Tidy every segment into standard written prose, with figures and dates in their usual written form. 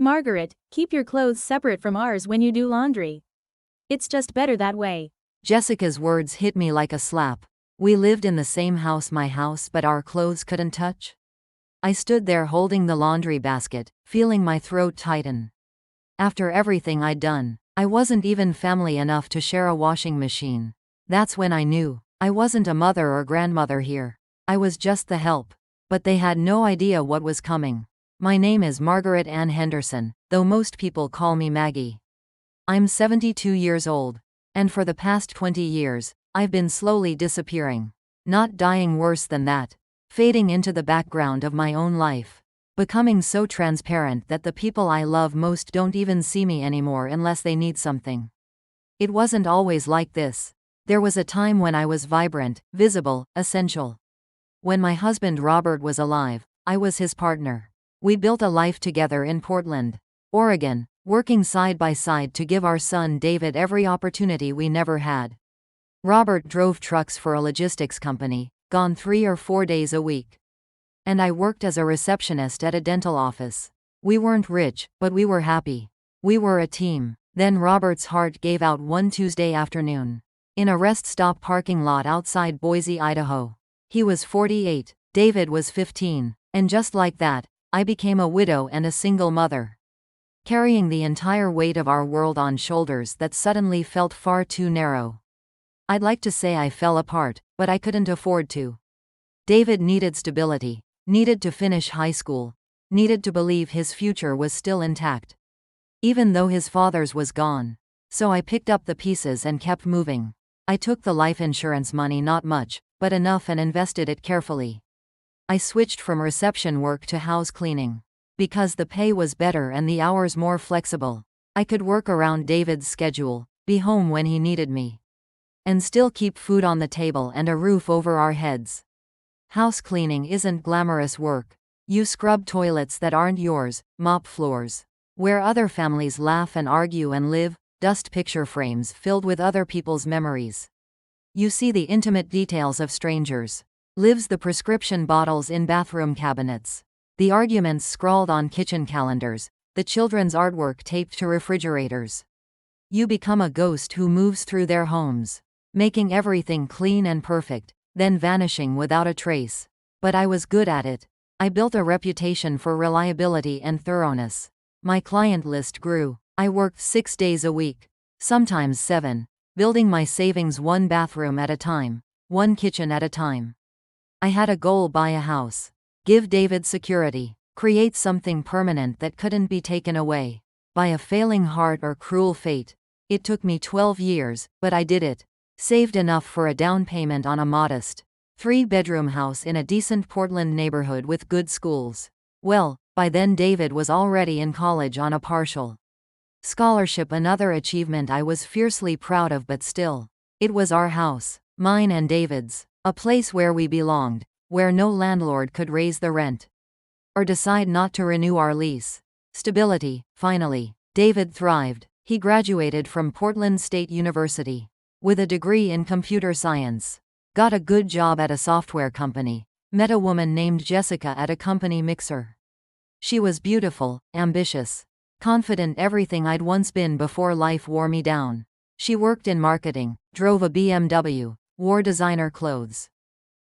Margaret, keep your clothes separate from ours when you do laundry. It's just better that way. Jessica's words hit me like a slap. We lived in the same house, my house, but our clothes couldn't touch. I stood there holding the laundry basket, feeling my throat tighten. After everything I'd done, I wasn't even family enough to share a washing machine. That's when I knew I wasn't a mother or grandmother here. I was just the help. But they had no idea what was coming. My name is Margaret Ann Henderson, though most people call me Maggie. I'm 72 years old. And for the past 20 years, I've been slowly disappearing. Not dying, worse than that. Fading into the background of my own life. Becoming so transparent that the people I love most don't even see me anymore unless they need something. It wasn't always like this. There was a time when I was vibrant, visible, essential. When my husband Robert was alive, I was his partner. We built a life together in Portland, Oregon, working side by side to give our son David every opportunity we never had. Robert drove trucks for a logistics company, gone 3 or 4 days a week. And I worked as a receptionist at a dental office. We weren't rich, but we were happy. We were a team. Then Robert's heart gave out one Tuesday afternoon. In a rest stop parking lot outside Boise, Idaho. He was 48, David was 15, and just like that, I became a widow and a single mother. Carrying the entire weight of our world on shoulders that suddenly felt far too narrow. I'd like to say I fell apart, but I couldn't afford to. David needed stability, needed to finish high school, needed to believe his future was still intact. Even though his father's was gone. So I picked up the pieces and kept moving. I took the life insurance money, not much, but enough, and invested it carefully. I switched from reception work to house cleaning. Because the pay was better and the hours more flexible. I could work around David's schedule, be home when he needed me. And still keep food on the table and a roof over our heads. House cleaning isn't glamorous work. You scrub toilets that aren't yours, mop floors. Where other families laugh and argue and live, dust picture frames filled with other people's memories. You see the intimate details of strangers. Lives the prescription bottles in bathroom cabinets. The arguments scrawled on kitchen calendars. The children's artwork taped to refrigerators. You become a ghost who moves through their homes. Making everything clean and perfect, then vanishing without a trace. But I was good at it. I built a reputation for reliability and thoroughness. My client list grew. I worked 6 days a week. Sometimes 7. Building my savings one bathroom at a time. One kitchen at a time. I had a goal: buy a house. Give David security. Create something permanent that couldn't be taken away. By a failing heart or cruel fate. It took me 12 years, but I did it. Saved enough for a down payment on a modest 3-bedroom house in a decent Portland neighborhood with good schools. Well, by then David was already in college on a partial scholarship, another achievement I was fiercely proud of, but still. It was our house, mine and David's, a place where we belonged, where no landlord could raise the rent or decide not to renew our lease. Stability, finally. David thrived. He graduated from Portland State University with a degree in computer science. Got a good job at a software company. Met a woman named Jessica at a company mixer. She was beautiful, ambitious, confident, everything I'd once been before life wore me down. She worked in marketing, drove a BMW, wore designer clothes.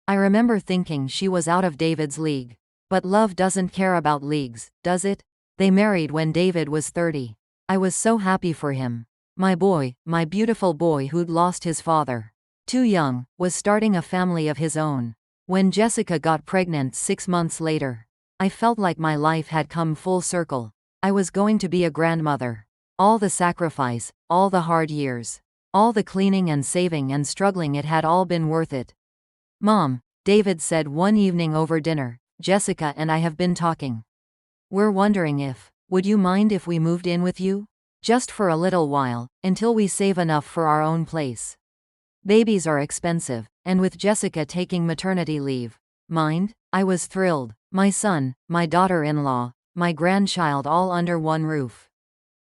I remember thinking she was out of David's league. But love doesn't care about leagues, does it? They married when David was 30. I was so happy for him. My boy, my beautiful boy who'd lost his father too young, was starting a family of his own. When Jessica got pregnant 6 months later, I felt like my life had come full circle. I was going to be a grandmother. All the sacrifice, all the hard years, all the cleaning and saving and struggling, it had all been worth it. Mom, David said one evening over dinner, Jessica and I have been talking. We're wondering would you mind if we moved in with you? Just for a little while, until we save enough for our own place. Babies are expensive, and with Jessica taking maternity leave. Mind? I was thrilled. My son, my daughter-in-law, my grandchild all under one roof.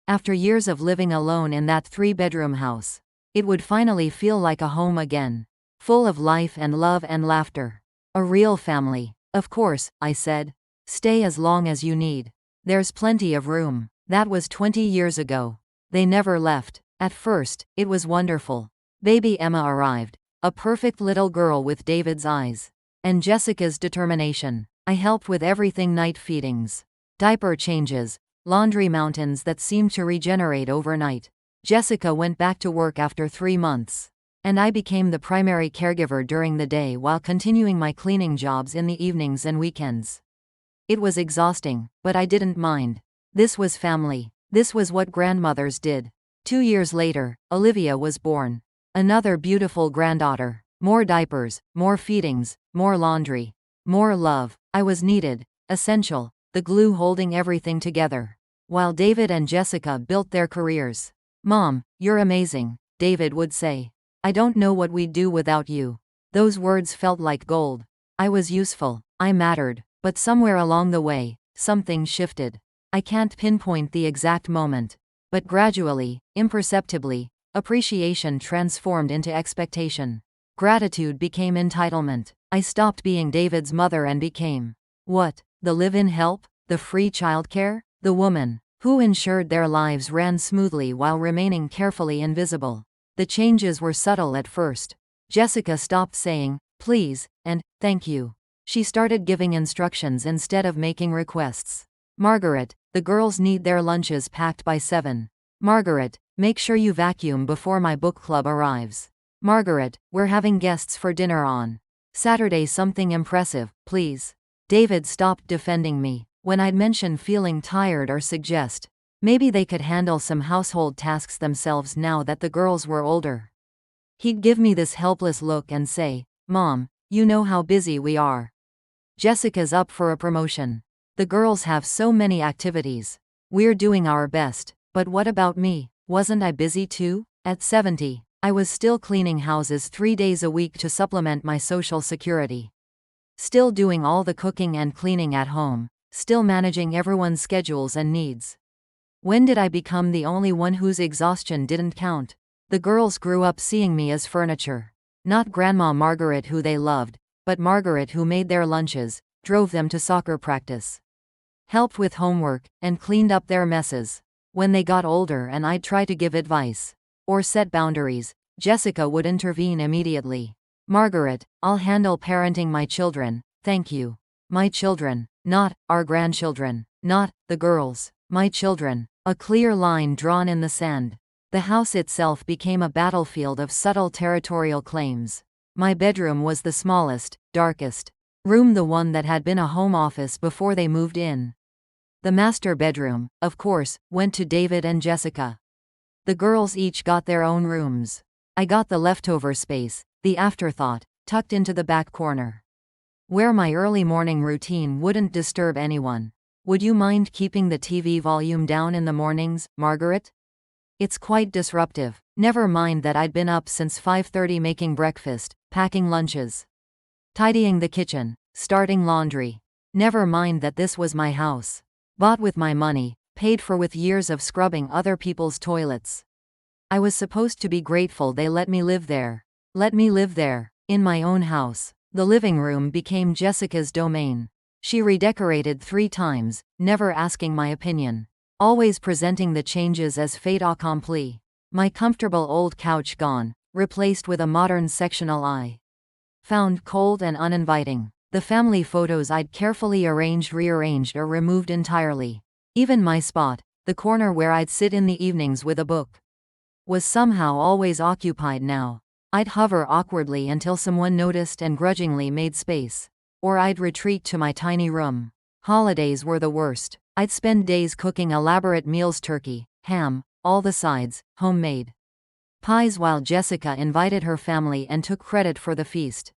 After years of living alone in that 3-bedroom house, it would finally feel like a home again. Full of life and love and laughter. A real family. Of course, I said. Stay as long as you need. There's plenty of room. That was 20 years ago. They never left. At first, it was wonderful. Baby Emma arrived, a perfect little girl with David's eyes. And Jessica's determination. I helped with everything: night feedings, diaper changes, laundry mountains that seemed to regenerate overnight. Jessica went back to work after 3 months. And I became the primary caregiver during the day while continuing my cleaning jobs in the evenings and weekends. It was exhausting, but I didn't mind. This was family. This was what grandmothers did. 2 years later, Olivia was born. Another beautiful granddaughter. More diapers, more feedings, more laundry, more love. I was needed, essential, the glue holding everything together. While David and Jessica built their careers. "Mom, you're amazing," David would say. "I don't know what we'd do without you." Those words felt like gold. I was useful. I mattered. But somewhere along the way, something shifted. I can't pinpoint the exact moment. But gradually, imperceptibly, appreciation transformed into expectation. Gratitude became entitlement. I stopped being David's mother and became what? The live-in help? The free childcare? The woman who ensured their lives ran smoothly while remaining carefully invisible. The changes were subtle at first. Jessica stopped saying, "Please," and "Thank you." She started giving instructions instead of making requests. "Margaret, the girls need their lunches packed by 7. Margaret, make sure you vacuum before my book club arrives. Margaret, we're having guests for dinner on Saturday. Something impressive, please." David stopped defending me when I'd mention feeling tired or suggest maybe they could handle some household tasks themselves now that the girls were older. He'd give me this helpless look and say, "Mom, you know how busy we are. Jessica's up for a promotion. The girls have so many activities. We're doing our best. But what about me? Wasn't I busy too?" At 70, I was still cleaning houses 3 days a week to supplement my social security. Still doing all the cooking and cleaning at home. Still managing everyone's schedules and needs. When did I become the only one whose exhaustion didn't count? The girls grew up seeing me as furniture. Not Grandma Margaret who they loved, but Margaret who made their lunches, drove them to soccer practice, helped with homework, and cleaned up their messes. When they got older and I'd try to give advice or set boundaries, Jessica would intervene immediately. "Margaret, I'll handle parenting my children, thank you." My children, not our grandchildren, not the girls, my children. A clear line drawn in the sand. The house itself became a battlefield of subtle territorial claims. My bedroom was the smallest, darkest room, the one that had been a home office before they moved in. The master bedroom, of course, went to David and Jessica. The girls each got their own rooms. I got the leftover space, the afterthought, tucked into the back corner, where my early morning routine wouldn't disturb anyone. "Would you mind keeping the TV volume down in the mornings, Margaret? It's quite disruptive." Never mind that I'd been up since 5:30 making breakfast, packing lunches, tidying the kitchen, starting laundry. Never mind that this was my house. Bought with my money, paid for with years of scrubbing other people's toilets. I was supposed to be grateful they let me live there. Let me live there, in my own house. The living room became Jessica's domain. She redecorated 3 times, never asking my opinion. Always presenting the changes as fait accompli. My comfortable old couch gone, replaced with a modern sectional I found cold and uninviting. The family photos I'd carefully arranged rearranged or removed entirely. Even my spot, the corner where I'd sit in the evenings with a book, was somehow always occupied now. I'd hover awkwardly until someone noticed and grudgingly made space. Or I'd retreat to my tiny room. Holidays were the worst. I'd spend days cooking elaborate meals: turkey, ham, all the sides, homemade pies, while Jessica invited her family and took credit for the feast.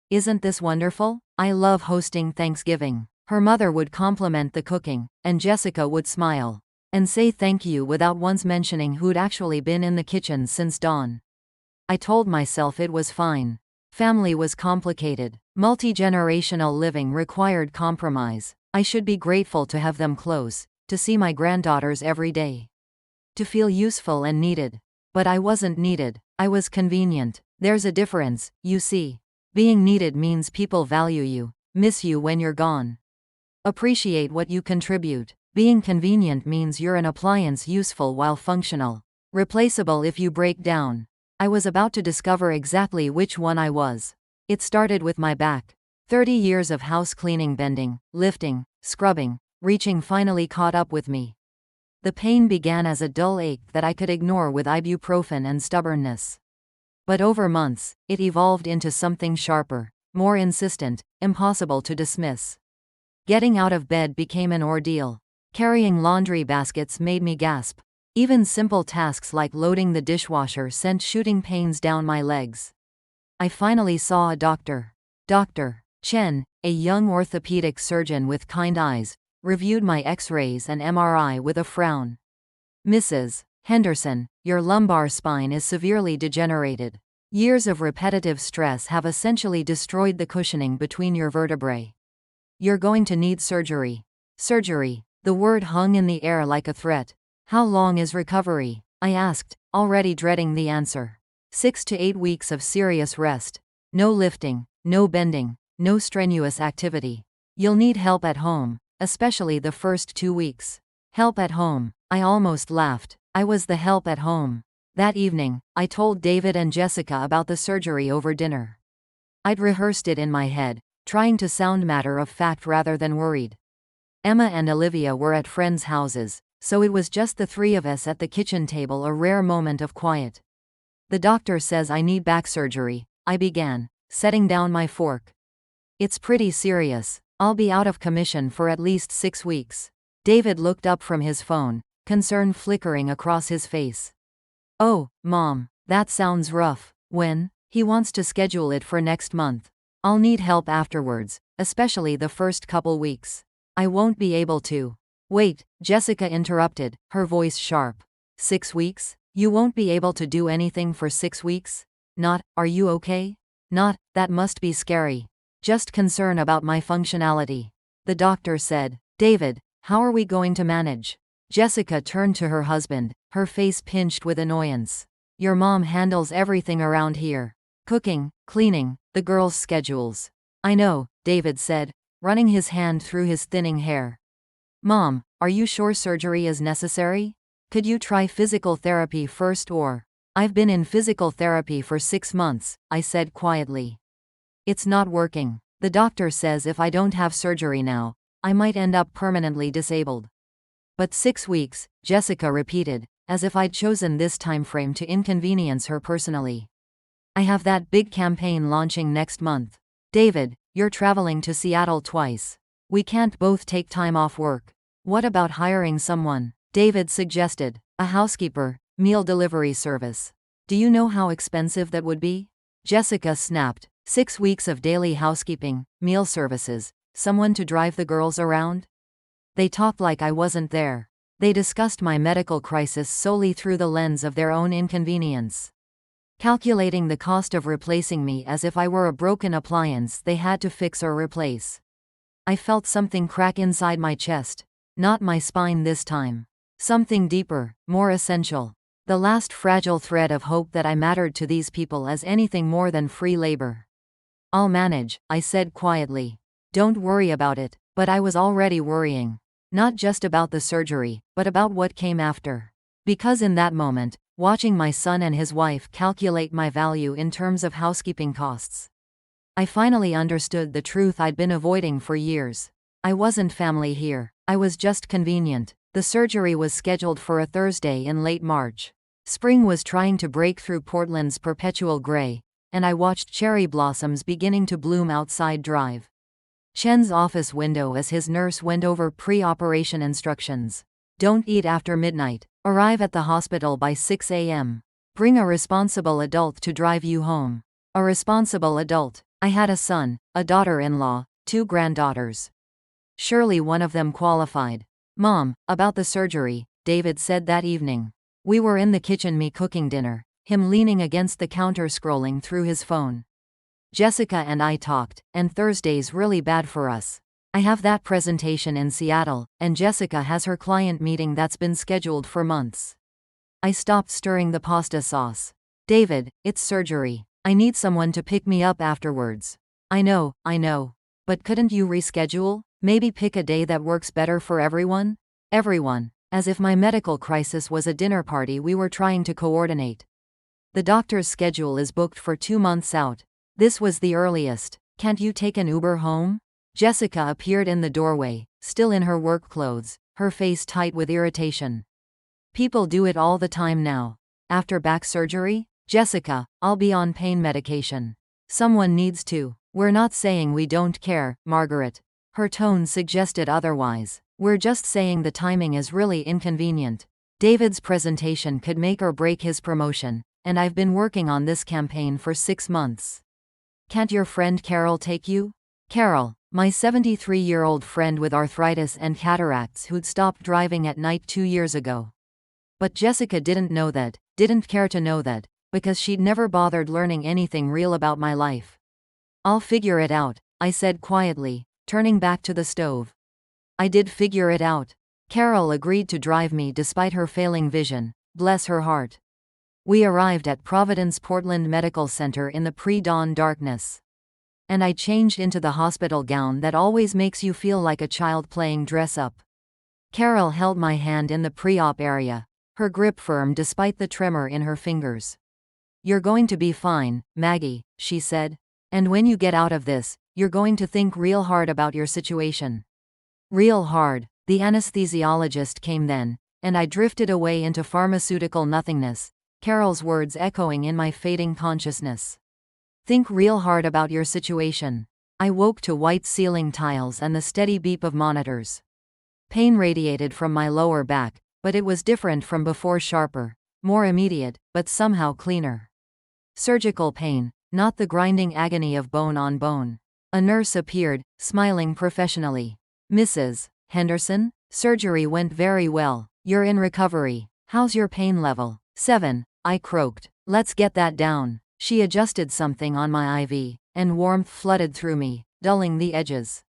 Isn't this wonderful? I love hosting Thanksgiving. Her mother would compliment the cooking, and Jessica would smile and say thank you without once mentioning who'd actually been in the kitchen since dawn. I told myself it was fine. Family was complicated. Multi-generational living required compromise. I should be grateful to have them close, to see my granddaughters every day, to feel useful and needed. But I wasn't needed. I was convenient. There's a difference, you see. Being needed means people value you, miss you when you're gone, appreciate what you contribute. Being convenient means you're an appliance useful while functional, replaceable if you break down. I was about to discover exactly which one I was. It started with my back. 30 years of house cleaning, bending, lifting, scrubbing, reaching finally caught up with me. The pain began as a dull ache that I could ignore with ibuprofen and stubbornness. But over months, it evolved into something sharper, more insistent, impossible to dismiss. Getting out of bed became an ordeal. Carrying laundry baskets made me gasp. Even simple tasks like loading the dishwasher sent shooting pains down my legs. I finally saw a doctor. Dr. Chen, a young orthopedic surgeon with kind eyes, reviewed my X-rays and MRI with a frown. "Mrs. Henderson, your lumbar spine is severely degenerated. Years of repetitive stress have essentially destroyed the cushioning between your vertebrae. You're going to need surgery." Surgery. The word hung in the air like a threat. "How long is recovery?" I asked, already dreading the answer. 6 to 8 weeks of serious rest. No lifting, no bending, no strenuous activity. You'll need help at home, especially the first 2 weeks. Help at home. I almost laughed. I was the help at home. That evening, I told David and Jessica about the surgery over dinner. I'd rehearsed it in my head, trying to sound matter of fact rather than worried. Emma and Olivia were at friends' houses, so it was just the three of us at the kitchen table, a rare moment of quiet. "The doctor says I need back surgery," I began, setting down my fork. "It's pretty serious. I'll be out of commission for at least 6 weeks. David looked up from his phone, concern flickering across his face. "Oh, Mom, that sounds rough. When?" "He wants to schedule it for next month. I'll need help afterwards, especially the first couple weeks. I won't be able to." "Wait," Jessica interrupted, her voice sharp. 6 weeks? You won't be able to do anything for 6 weeks? Not, are you okay? Not, that must be scary. Just concern about my functionality." The doctor said. "David, how are we going to manage?" Jessica turned to her husband, her face pinched with annoyance. "Your mom handles everything around here. Cooking, cleaning, the girls' schedules." "I know," David said, running his hand through his thinning hair. "Mom, are you sure surgery is necessary? Could you try physical therapy first or?" "I've been in physical therapy for 6 months," I said quietly. "It's not working. The doctor says if I don't have surgery now, I might end up permanently disabled." "But 6 weeks," Jessica repeated, as if I'd chosen this time frame to inconvenience her personally. "I have that big campaign launching next month. David, you're traveling to Seattle twice. We can't both take time off work. What about hiring someone?" David suggested. "A housekeeper, meal delivery service. Do you know how expensive that would be?" Jessica snapped. 6 weeks of daily housekeeping, meal services, someone to drive the girls around? They talked like I wasn't there. They discussed my medical crisis solely through the lens of their own inconvenience, calculating the cost of replacing me as if I were a broken appliance they had to fix or replace. I felt something crack inside my chest. Not my spine this time. Something deeper, more essential. The last fragile thread of hope that I mattered to these people as anything more than free labor. "I'll manage," I said quietly. "Don't worry about it." But I was already worrying. Not just about the surgery, but about what came after. Because in that moment, watching my son and his wife calculate my value in terms of housekeeping costs, I finally understood the truth I'd been avoiding for years. I wasn't family here. I was just convenient. The surgery was scheduled for a Thursday in late March. Spring was trying to break through Portland's perpetual gray, and I watched cherry blossoms beginning to bloom outside Drive Chen's office window as his nurse went over pre-operation instructions. "Don't eat after midnight. Arrive at the hospital by 6 a.m. Bring a responsible adult to drive you home." A responsible adult. I had a son, a daughter-in-law, 2 granddaughters. Surely one of them qualified. "Mom, about the surgery," David said that evening. We were in the kitchen, me cooking dinner, him leaning against the counter scrolling through his phone. "Jessica and I talked, and Thursday's really bad for us. I have that presentation in Seattle, and Jessica has her client meeting that's been scheduled for months." I stopped stirring the pasta sauce. "David, it's surgery. I need someone to pick me up afterwards." I know. But couldn't you reschedule? Maybe pick a day that works better for everyone?" Everyone. As if my medical crisis was a dinner party we were trying to coordinate. The doctor's schedule is booked for 2 months out. This was the earliest. Can't you take an Uber home? Jessica appeared in the doorway, still in her work clothes, her face tight with irritation. People do it all the time now. After back surgery? Jessica, I'll be on pain medication. Someone needs to. We're not saying we don't care, Margaret. Her tone suggested otherwise. We're just saying the timing is really inconvenient. David's presentation could make or break his promotion, and I've been working on this campaign for 6 months. Can't your friend Carol take you? Carol, my 73-year-old friend with arthritis and cataracts who'd stopped driving at night 2 years ago. But Jessica didn't care to know that, because she'd never bothered learning anything real about my life. I'll figure it out, I said quietly, turning back to the stove. I did figure it out. Carol agreed to drive me despite her failing vision, bless her heart. We arrived at Providence Portland Medical Center in the pre-dawn darkness. And I changed into the hospital gown that always makes you feel like a child playing dress-up. Carol held my hand in the pre-op area, her grip firm despite the tremor in her fingers. You're going to be fine, Maggie, she said. And when you get out of this, you're going to think real hard about your situation. Real hard. The anesthesiologist came then, and I drifted away into pharmaceutical nothingness, Carol's words echoing in my fading consciousness. Think real hard about your situation. I woke to white ceiling tiles and the steady beep of monitors. Pain radiated from my lower back, but it was different from before, sharper, more immediate, but somehow cleaner. Surgical pain, not the grinding agony of bone on bone. A nurse appeared, smiling professionally. Mrs. Henderson, surgery went very well. You're in recovery. How's your pain level? 7, I croaked. Let's get that down. She adjusted something on my IV, and warmth flooded through me, dulling the edges.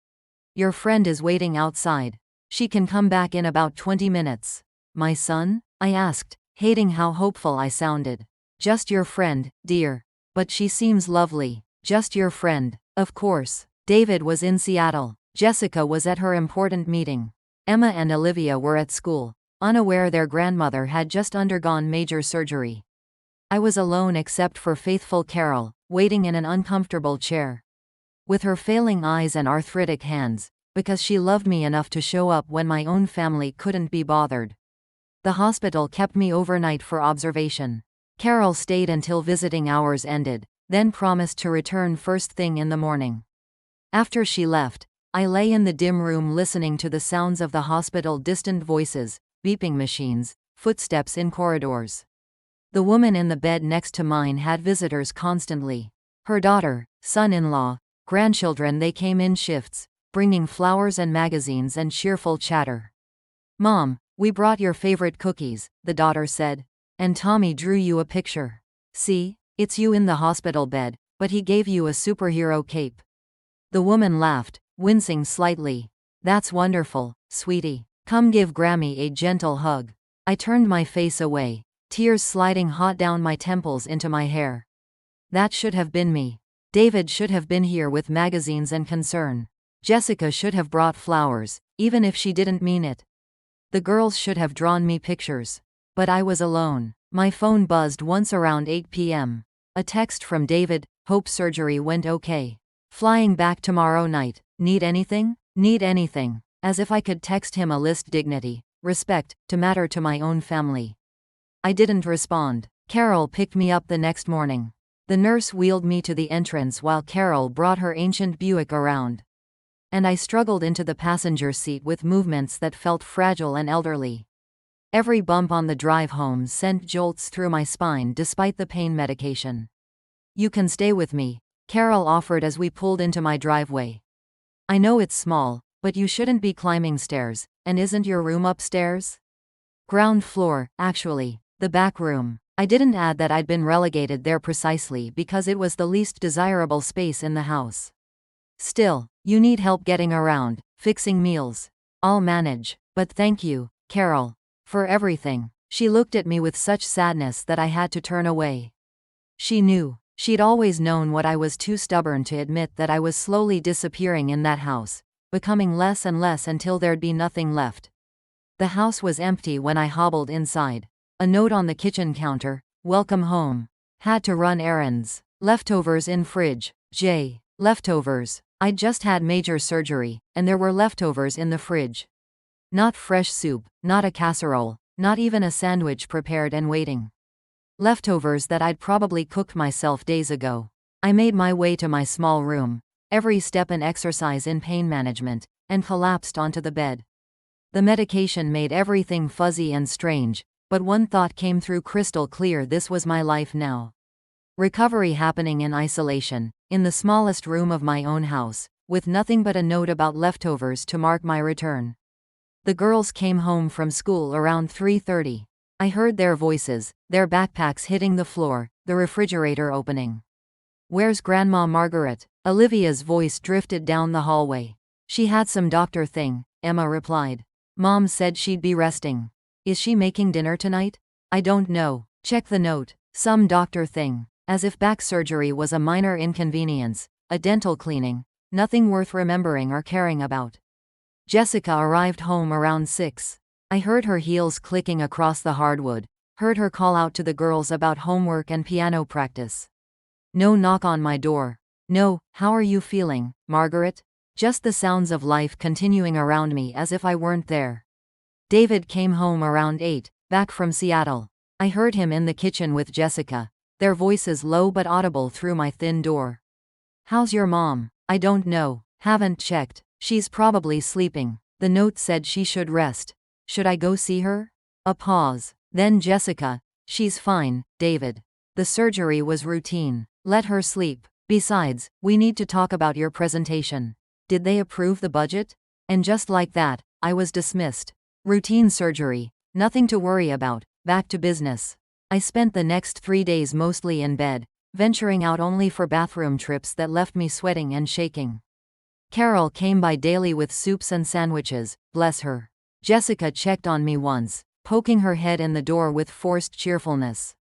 Your friend is waiting outside. She can come back in about 20 minutes. My son? I asked, hating how hopeful I sounded. Just your friend, dear. But she seems lovely. Just your friend. Of course. David was in Seattle. Jessica was at her important meeting. Emma and Olivia were at school, unaware their grandmother had just undergone major surgery. I was alone except for faithful Carol, waiting in an uncomfortable chair. With her failing eyes and arthritic hands, because she loved me enough to show up when my own family couldn't be bothered. The hospital kept me overnight for observation. Carol stayed until visiting hours ended, then promised to return first thing in the morning. After she left, I lay in the dim room listening to the sounds of the hospital, distant voices, beeping machines, footsteps in corridors. The woman in the bed next to mine had visitors constantly. Her daughter, son-in-law, grandchildren. They came in shifts, bringing flowers and magazines and cheerful chatter. Mom, we brought your favorite cookies, the daughter said. And Tommy drew you a picture. See, it's you in the hospital bed, but he gave you a superhero cape. The woman laughed, wincing slightly. That's wonderful, sweetie. Come give Grammy a gentle hug. I turned my face away, tears sliding hot down my temples into my hair. That should have been me. David should have been here with magazines and concern. Jessica should have brought flowers, even if she didn't mean it. The girls should have drawn me pictures. But I was alone. My phone buzzed once around 8 p.m. A text from David, hope surgery went okay. Flying back tomorrow night. Need anything? Need anything. As if I could text him a list. Dignity, respect, to matter to my own family. I didn't respond. Carol picked me up the next morning. The nurse wheeled me to the entrance while Carol brought her ancient Buick around. And I struggled into the passenger seat with movements that felt fragile and elderly. Every bump on the drive home sent jolts through my spine despite the pain medication. You can stay with me, Carol offered as we pulled into my driveway. I know it's small, but you shouldn't be climbing stairs, and isn't your room upstairs? Ground floor, actually, the back room. I didn't add that I'd been relegated there precisely because it was the least desirable space in the house. Still, you need help getting around, fixing meals. I'll manage, but thank you, Carol, for everything. She looked at me with such sadness that I had to turn away. She knew. She'd always known what I was too stubborn to admit, that I was slowly disappearing in that house, becoming less and less until there'd be nothing left. The house was empty when I hobbled inside. A note on the kitchen counter, "Welcome home. Had to run errands. Leftovers in fridge. J. Leftovers. I'd just had major surgery, and there were leftovers in the fridge. Not fresh soup, not a casserole, not even a sandwich prepared and waiting. Leftovers that I'd probably cooked myself days ago. I made my way to my small room, every step an exercise in pain management, and collapsed onto the bed. The medication made everything fuzzy and strange, but one thought came through crystal clear: this was my life now. Recovery happening in isolation, in the smallest room of my own house, with nothing but a note about leftovers to mark my return. The girls came home from school around 3:30. I heard their voices, their backpacks hitting the floor, the refrigerator opening. "Where's Grandma Margaret?" Olivia's voice drifted down the hallway. "She had some doctor thing," Emma replied. "Mom said she'd be resting." "Is she making dinner tonight?" "I don't know. Check the note. Some doctor thing." As if back surgery was a minor inconvenience, a dental cleaning, nothing worth remembering or caring about. Jessica arrived home around 6. I heard her heels clicking across the hardwood, heard her call out to the girls about homework and piano practice. No knock on my door. No, "How are you feeling, Margaret?" Just the sounds of life continuing around me as if I weren't there. David came home around 8, back from Seattle. I heard him in the kitchen with Jessica, their voices low but audible through my thin door. "How's your mom?" "I don't know. Haven't checked. She's probably sleeping. The note said she should rest. Should I go see her?" A pause. Then Jessica, "She's fine, David. The surgery was routine. Let her sleep. Besides, we need to talk about your presentation. Did they approve the budget?" And just like that, I was dismissed. Routine surgery. Nothing to worry about. Back to business. I spent the next 3 days mostly in bed, venturing out only for bathroom trips that left me sweating and shaking. Carol came by daily with soups and sandwiches, bless her. Jessica checked on me once, poking her head in the door with forced cheerfulness.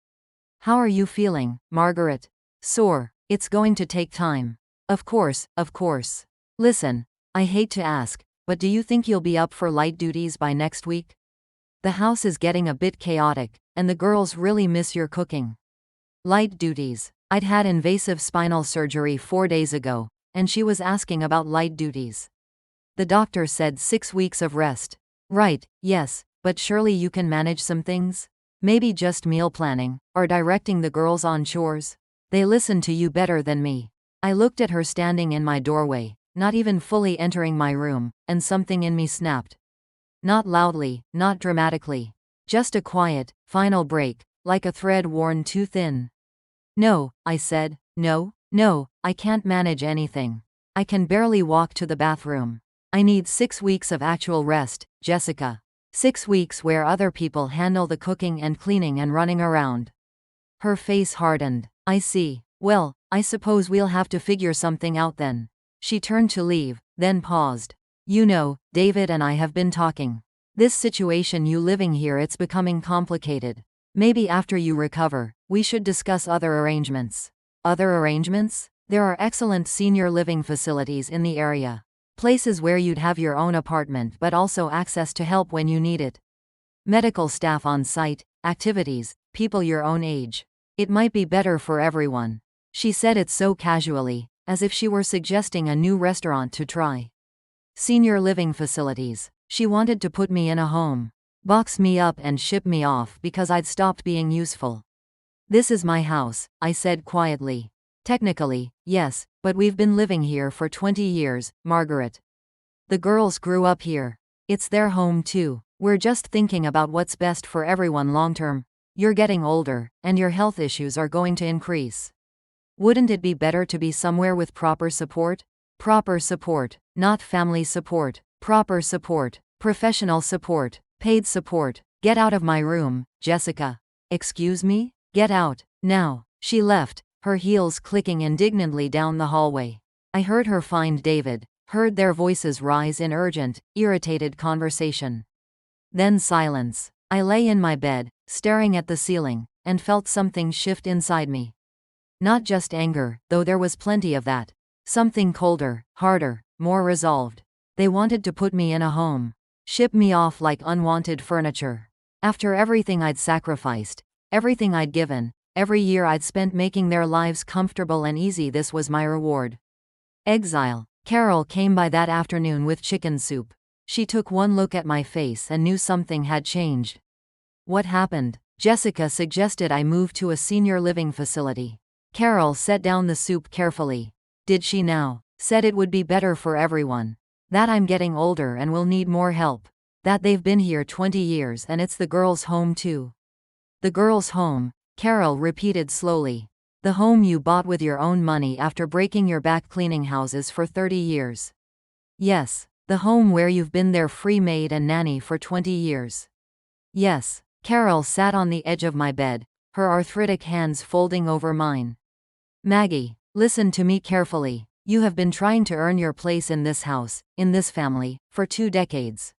"How are you feeling, Margaret?" "Sore. It's going to take time." Of course, of course. Listen, I hate to ask, but do you think you'll be up for light duties by next week? The house is getting a bit chaotic, and the girls really miss your cooking. Light duties. I'd had invasive spinal surgery 4 days ago, and she was asking about light duties. The doctor said 6 weeks of rest. Right, yes, but surely you can manage some things? Maybe just meal planning, or directing the girls on chores? They listen to you better than me. I looked at her standing in my doorway, not even fully entering my room, and something in me snapped. Not loudly, not dramatically. Just a quiet, final break, like a thread worn too thin. "No," I said, "no, I can't manage anything. I can barely walk to the bathroom. I need 6 weeks of actual rest, Jessica. 6 weeks where other people handle the cooking and cleaning and running around." Her face hardened. "I see. Well, I suppose we'll have to figure something out then." She turned to leave, then paused. "You know, David and I have been talking. This situation you living here, it's becoming complicated. Maybe after you recover, we should discuss other arrangements." "Other arrangements?" "There are excellent senior living facilities in the area. Places where you'd have your own apartment but also access to help when you need it. Medical staff on site, activities, people your own age. It might be better for everyone." She said it so casually, as if she were suggesting a new restaurant to try. Senior living facilities. She wanted to put me in a home. Box me up and ship me off because I'd stopped being useful. "This is my house," I said quietly. "Technically, yes, but we've been living here for 20 years, Margaret. The girls grew up here. It's their home too. We're just thinking about what's best for everyone long term. You're getting older, and your health issues are going to increase. Wouldn't it be better to be somewhere with proper support? Proper support, not family support. Proper support, professional support, paid support. Get out of my room, Jessica." "Excuse me? Get out, now." She left, her heels clicking indignantly down the hallway. I heard her find David, heard their voices rise in urgent, irritated conversation. Then silence. I lay in my bed, staring at the ceiling, and felt something shift inside me. Not just anger, though there was plenty of that. Something colder, harder, more resolved. They wanted to put me in a home. Ship me off like unwanted furniture. After everything I'd sacrificed, everything I'd given, every year I'd spent making their lives comfortable and easy, this was my reward. Exile. Carol came by that afternoon with chicken soup. She took one look at my face and knew something had changed. What happened? Jessica suggested I move to a senior living facility. Carol set down the soup carefully. Did she now? Said it would be better for everyone. That I'm getting older and will need more help. That they've been here 20 years and it's the girls' home too. The girls' home, Carol repeated slowly. The home you bought with your own money after breaking your back cleaning houses for 30 years. Yes, the home where you've been their free maid and nanny for 20 years. Yes. Carol sat on the edge of my bed, her arthritic hands folding over mine. Maggie, listen to me carefully. You have been trying to earn your place in this house, in this family, for 2 decades.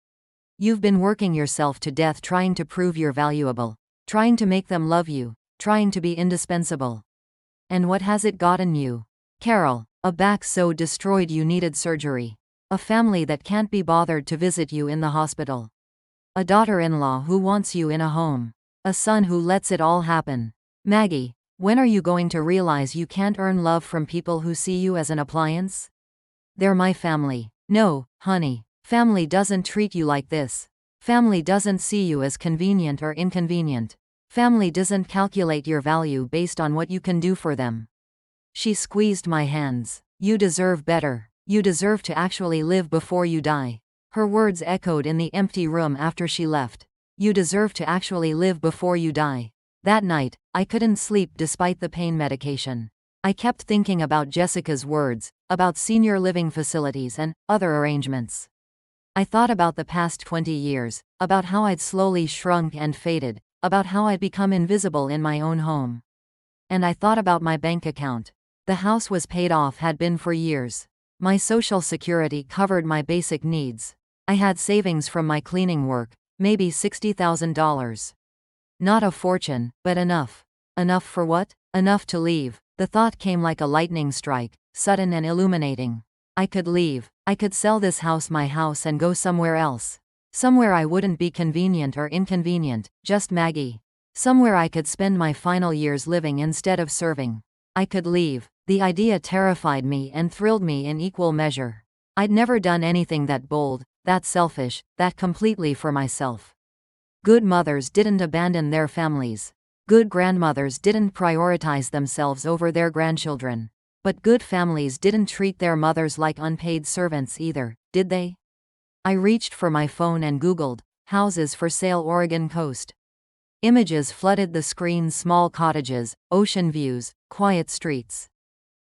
You've been working yourself to death trying to prove you're valuable, trying to make them love you, trying to be indispensable. And what has it gotten you? Carol, a back so destroyed you needed surgery. A family that can't be bothered to visit you in the hospital. A daughter-in-law who wants you in a home. A son who lets it all happen. Maggie, when are you going to realize you can't earn love from people who see you as an appliance? They're my family. No, honey. Family doesn't treat you like this. Family doesn't see you as convenient or inconvenient. Family doesn't calculate your value based on what you can do for them. She squeezed my hands. You deserve better. You deserve to actually live before you die. Her words echoed in the empty room after she left. You deserve to actually live before you die. That night, I couldn't sleep despite the pain medication. I kept thinking about Jessica's words, about senior living facilities and other arrangements. I thought about the past 20 years, about how I'd slowly shrunk and faded, about how I'd become invisible in my own home. And I thought about my bank account. The house was paid off, had been for years. My Social Security covered my basic needs. I had savings from my cleaning work, maybe $60,000. Not a fortune, but enough. Enough for what? Enough to leave. The thought came like a lightning strike, sudden and illuminating. I could leave. I could sell this house, my house, and go somewhere else. Somewhere I wouldn't be convenient or inconvenient, just Maggie. Somewhere I could spend my final years living instead of serving. I could leave. The idea terrified me and thrilled me in equal measure. I'd never done anything that bold, that selfish, that completely for myself. Good mothers didn't abandon their families. Good grandmothers didn't prioritize themselves over their grandchildren. But good families didn't treat their mothers like unpaid servants either, did they? I reached for my phone and Googled, houses for sale Oregon coast. Images flooded the screen: small cottages, ocean views, quiet streets.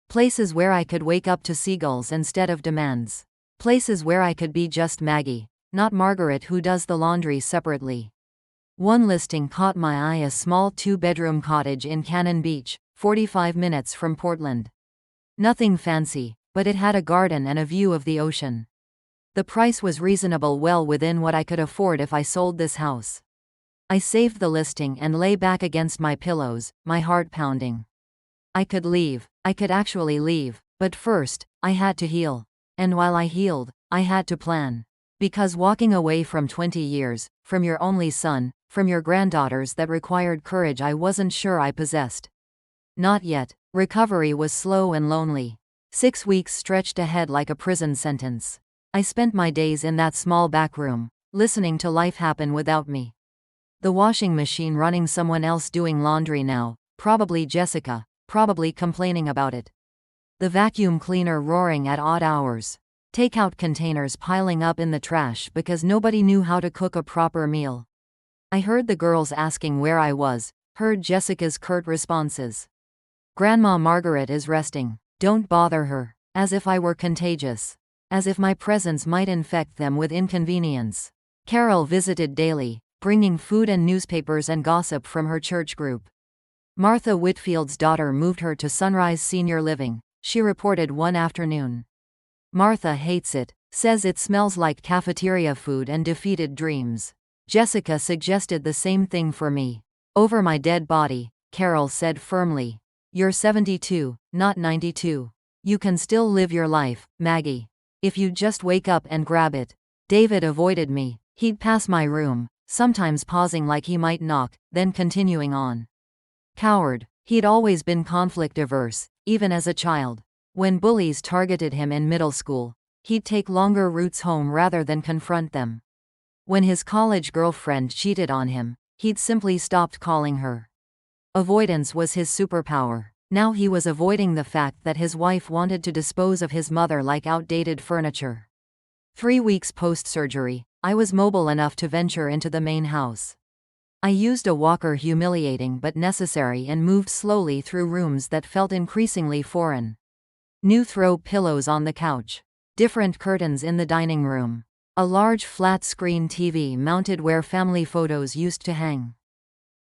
Places where I could wake up to seagulls instead of demands. Places where I could be just Maggie, not Margaret who does the laundry separately. One listing caught my eye: a small 2-bedroom cottage in Cannon Beach, 45 minutes from Portland. Nothing fancy, but it had a garden and a view of the ocean. The price was reasonable, well within what I could afford if I sold this house. I saved the listing and lay back against my pillows, my heart pounding. I could leave. I could actually leave. But first, I had to heal. And while I healed, I had to plan. Because walking away from 20 years, from your only son, from your granddaughters, that required courage I wasn't sure I possessed. Not yet. Recovery was slow and lonely. 6 weeks stretched ahead like a prison sentence. I spent my days in that small back room, listening to life happen without me. The washing machine running, someone else doing laundry now, probably Jessica, probably complaining about it. The vacuum cleaner roaring at odd hours. Takeout containers piling up in the trash because nobody knew how to cook a proper meal. I heard the girls asking where I was, heard Jessica's curt responses. Grandma Margaret is resting. Don't bother her. As if I were contagious. As if my presence might infect them with inconvenience. Carol visited daily, bringing food and newspapers and gossip from her church group. Martha Whitfield's daughter moved her to Sunrise Senior Living, she reported one afternoon. Martha hates it, says it smells like cafeteria food and defeated dreams. Jessica suggested the same thing for me. Over my dead body, Carol said firmly. You're 72, not 92. You can still live your life, Maggie. If you just wake up and grab it. David avoided me. He'd pass my room, sometimes pausing like he might knock, then continuing on. Coward. He'd always been conflict-averse, even as a child. When bullies targeted him in middle school, he'd take longer routes home rather than confront them. When his college girlfriend cheated on him, he'd simply stopped calling her. Avoidance was his superpower. Now he was avoiding the fact that his wife wanted to dispose of his mother like outdated furniture. 3 weeks post-surgery, I was mobile enough to venture into the main house. I used a walker, humiliating but necessary, and moved slowly through rooms that felt increasingly foreign. New throw pillows on the couch. Different curtains in the dining room. A large flat-screen TV mounted where family photos used to hang.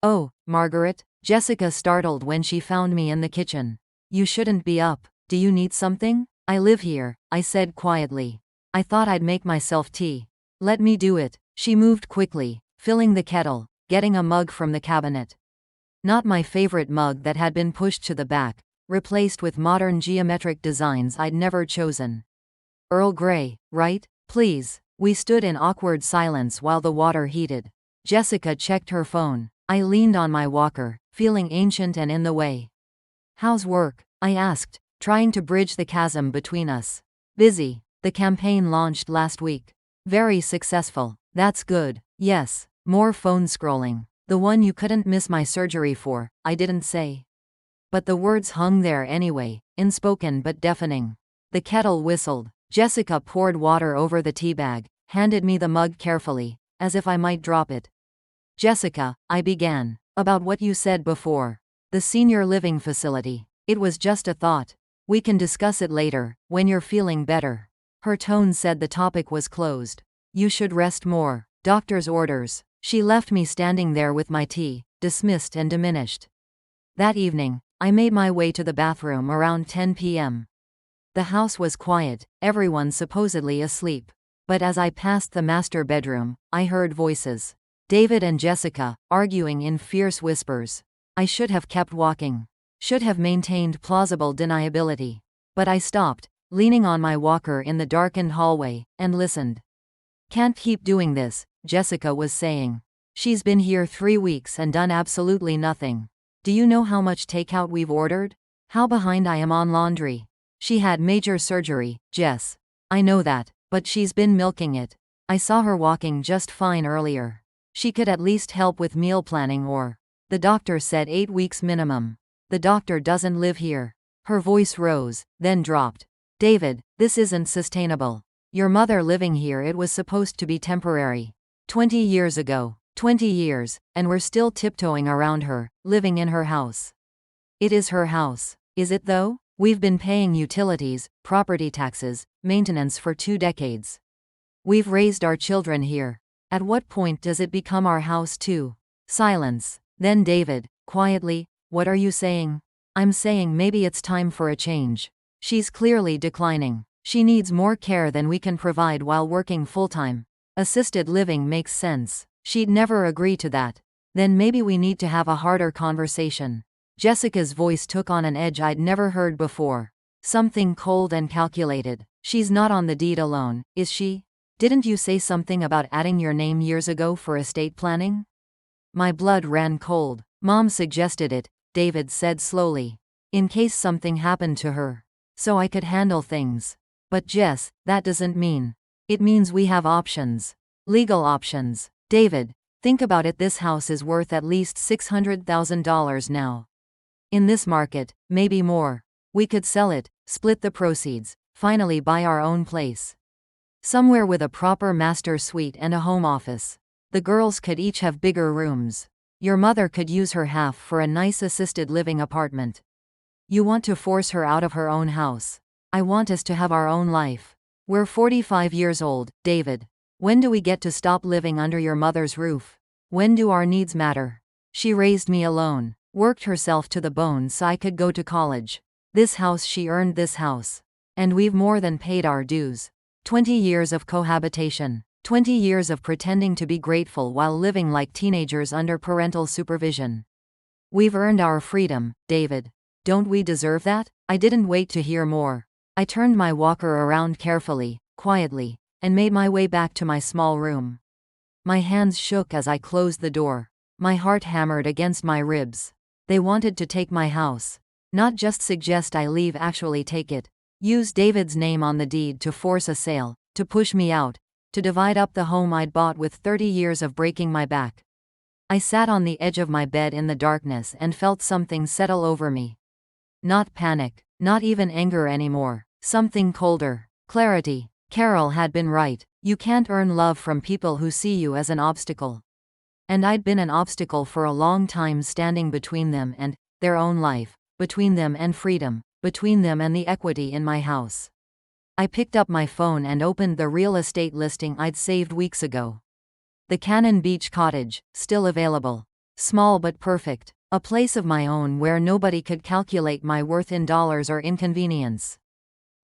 "Oh, Margaret," Jessica startled when she found me in the kitchen. "You shouldn't be up. Do you need something?" "I live here," I said quietly. "I thought I'd make myself tea." "Let me do it." She moved quickly, filling the kettle, getting a mug from the cabinet. Not my favorite mug that had been pushed to the back, replaced with modern geometric designs I'd never chosen. "Earl Grey, right? Please." We stood in awkward silence while the water heated. Jessica checked her phone. I leaned on my walker, feeling ancient and in the way. "How's work?" I asked, trying to bridge the chasm between us. "Busy. The campaign launched last week." "Very successful." "That's good." "Yes." More phone scrolling. "The one you couldn't miss my surgery for," I didn't say. But the words hung there anyway, unspoken but deafening. The kettle whistled. Jessica poured water over the teabag, handed me the mug carefully, as if I might drop it. "Jessica," I began, "about what you said before. The senior living facility. It was just a thought. We can discuss it later, when you're feeling better." Her tone said the topic was closed. "You should rest more. Doctor's orders." She left me standing there with my tea, dismissed and diminished. That evening, I made my way to the bathroom around 10 p.m. The house was quiet, everyone supposedly asleep. But as I passed the master bedroom, I heard voices. David and Jessica, arguing in fierce whispers. I should have kept walking. Should have maintained plausible deniability. But I stopped, leaning on my walker in the darkened hallway, and listened. "Can't keep doing this," Jessica was saying. "She's been here 3 weeks and done absolutely nothing. Do you know how much takeout we've ordered? How behind I am on laundry? She had major surgery, Jess." "I know that, but she's been milking it. I saw her walking just fine earlier. She could at least help with meal planning or." "The doctor said 8 weeks minimum." "The doctor doesn't live here." Her voice rose, then dropped. "David, this isn't sustainable. Your mother living here, it was supposed to be temporary. 20 years ago. 20 years, and we're still tiptoeing around her, living in her house." "It is her house." "Is it though? We've been paying utilities, property taxes, maintenance for 2 decades. We've raised our children here. At what point does it become our house too?" Silence. Then David, quietly, "What are you saying?" "I'm saying maybe it's time for a change. She's clearly declining. She needs more care than we can provide while working full-time. Assisted living makes sense." "She'd never agree to that." "Then maybe we need to have a harder conversation." Jessica's voice took on an edge I'd never heard before. Something cold and calculated. "She's not on the deed alone, is she? Didn't you say something about adding your name years ago for estate planning?" My blood ran cold. "Mom suggested it," David said slowly. "In case something happened to her. So I could handle things. But Jess, that doesn't mean. It means we have options. Legal options." "David, think about it. This house is worth at least $600,000 now. In this market, maybe more. We could sell it, split the proceeds, finally buy our own place. Somewhere with a proper master suite and a home office. The girls could each have bigger rooms. Your mother could use her half for a nice assisted living apartment. You want to force her out of her own house. I want us to have our own life. We're 45 years old, David. When do we get to stop living under your mother's roof? When do our needs matter?" She raised me alone, worked herself to the bone so I could go to college. This house, she earned this house. And we've more than paid our dues. 20 years of cohabitation. 20 years of pretending to be grateful while living like teenagers under parental supervision. We've earned our freedom, David. Don't we deserve that? I didn't wait to hear more. I turned my walker around carefully, quietly, and made my way back to my small room. My hands shook as I closed the door. My heart hammered against my ribs. They wanted to take my house. Not just suggest I leave, actually take it. Use David's name on the deed to force a sale, to push me out, to divide up the home I'd bought with 30 years of breaking my back. I sat on the edge of my bed in the darkness and felt something settle over me. Not panic, not even anger anymore. Something colder. Clarity. Carol had been right. You can't earn love from people who see you as an obstacle. And I'd been an obstacle for a long time, standing between them and their own life, between them and freedom, between them and the equity in my house. I picked up my phone and opened the real estate listing I'd saved weeks ago. The Cannon Beach cottage, still available. Small but perfect. A place of my own where nobody could calculate my worth in dollars or inconvenience.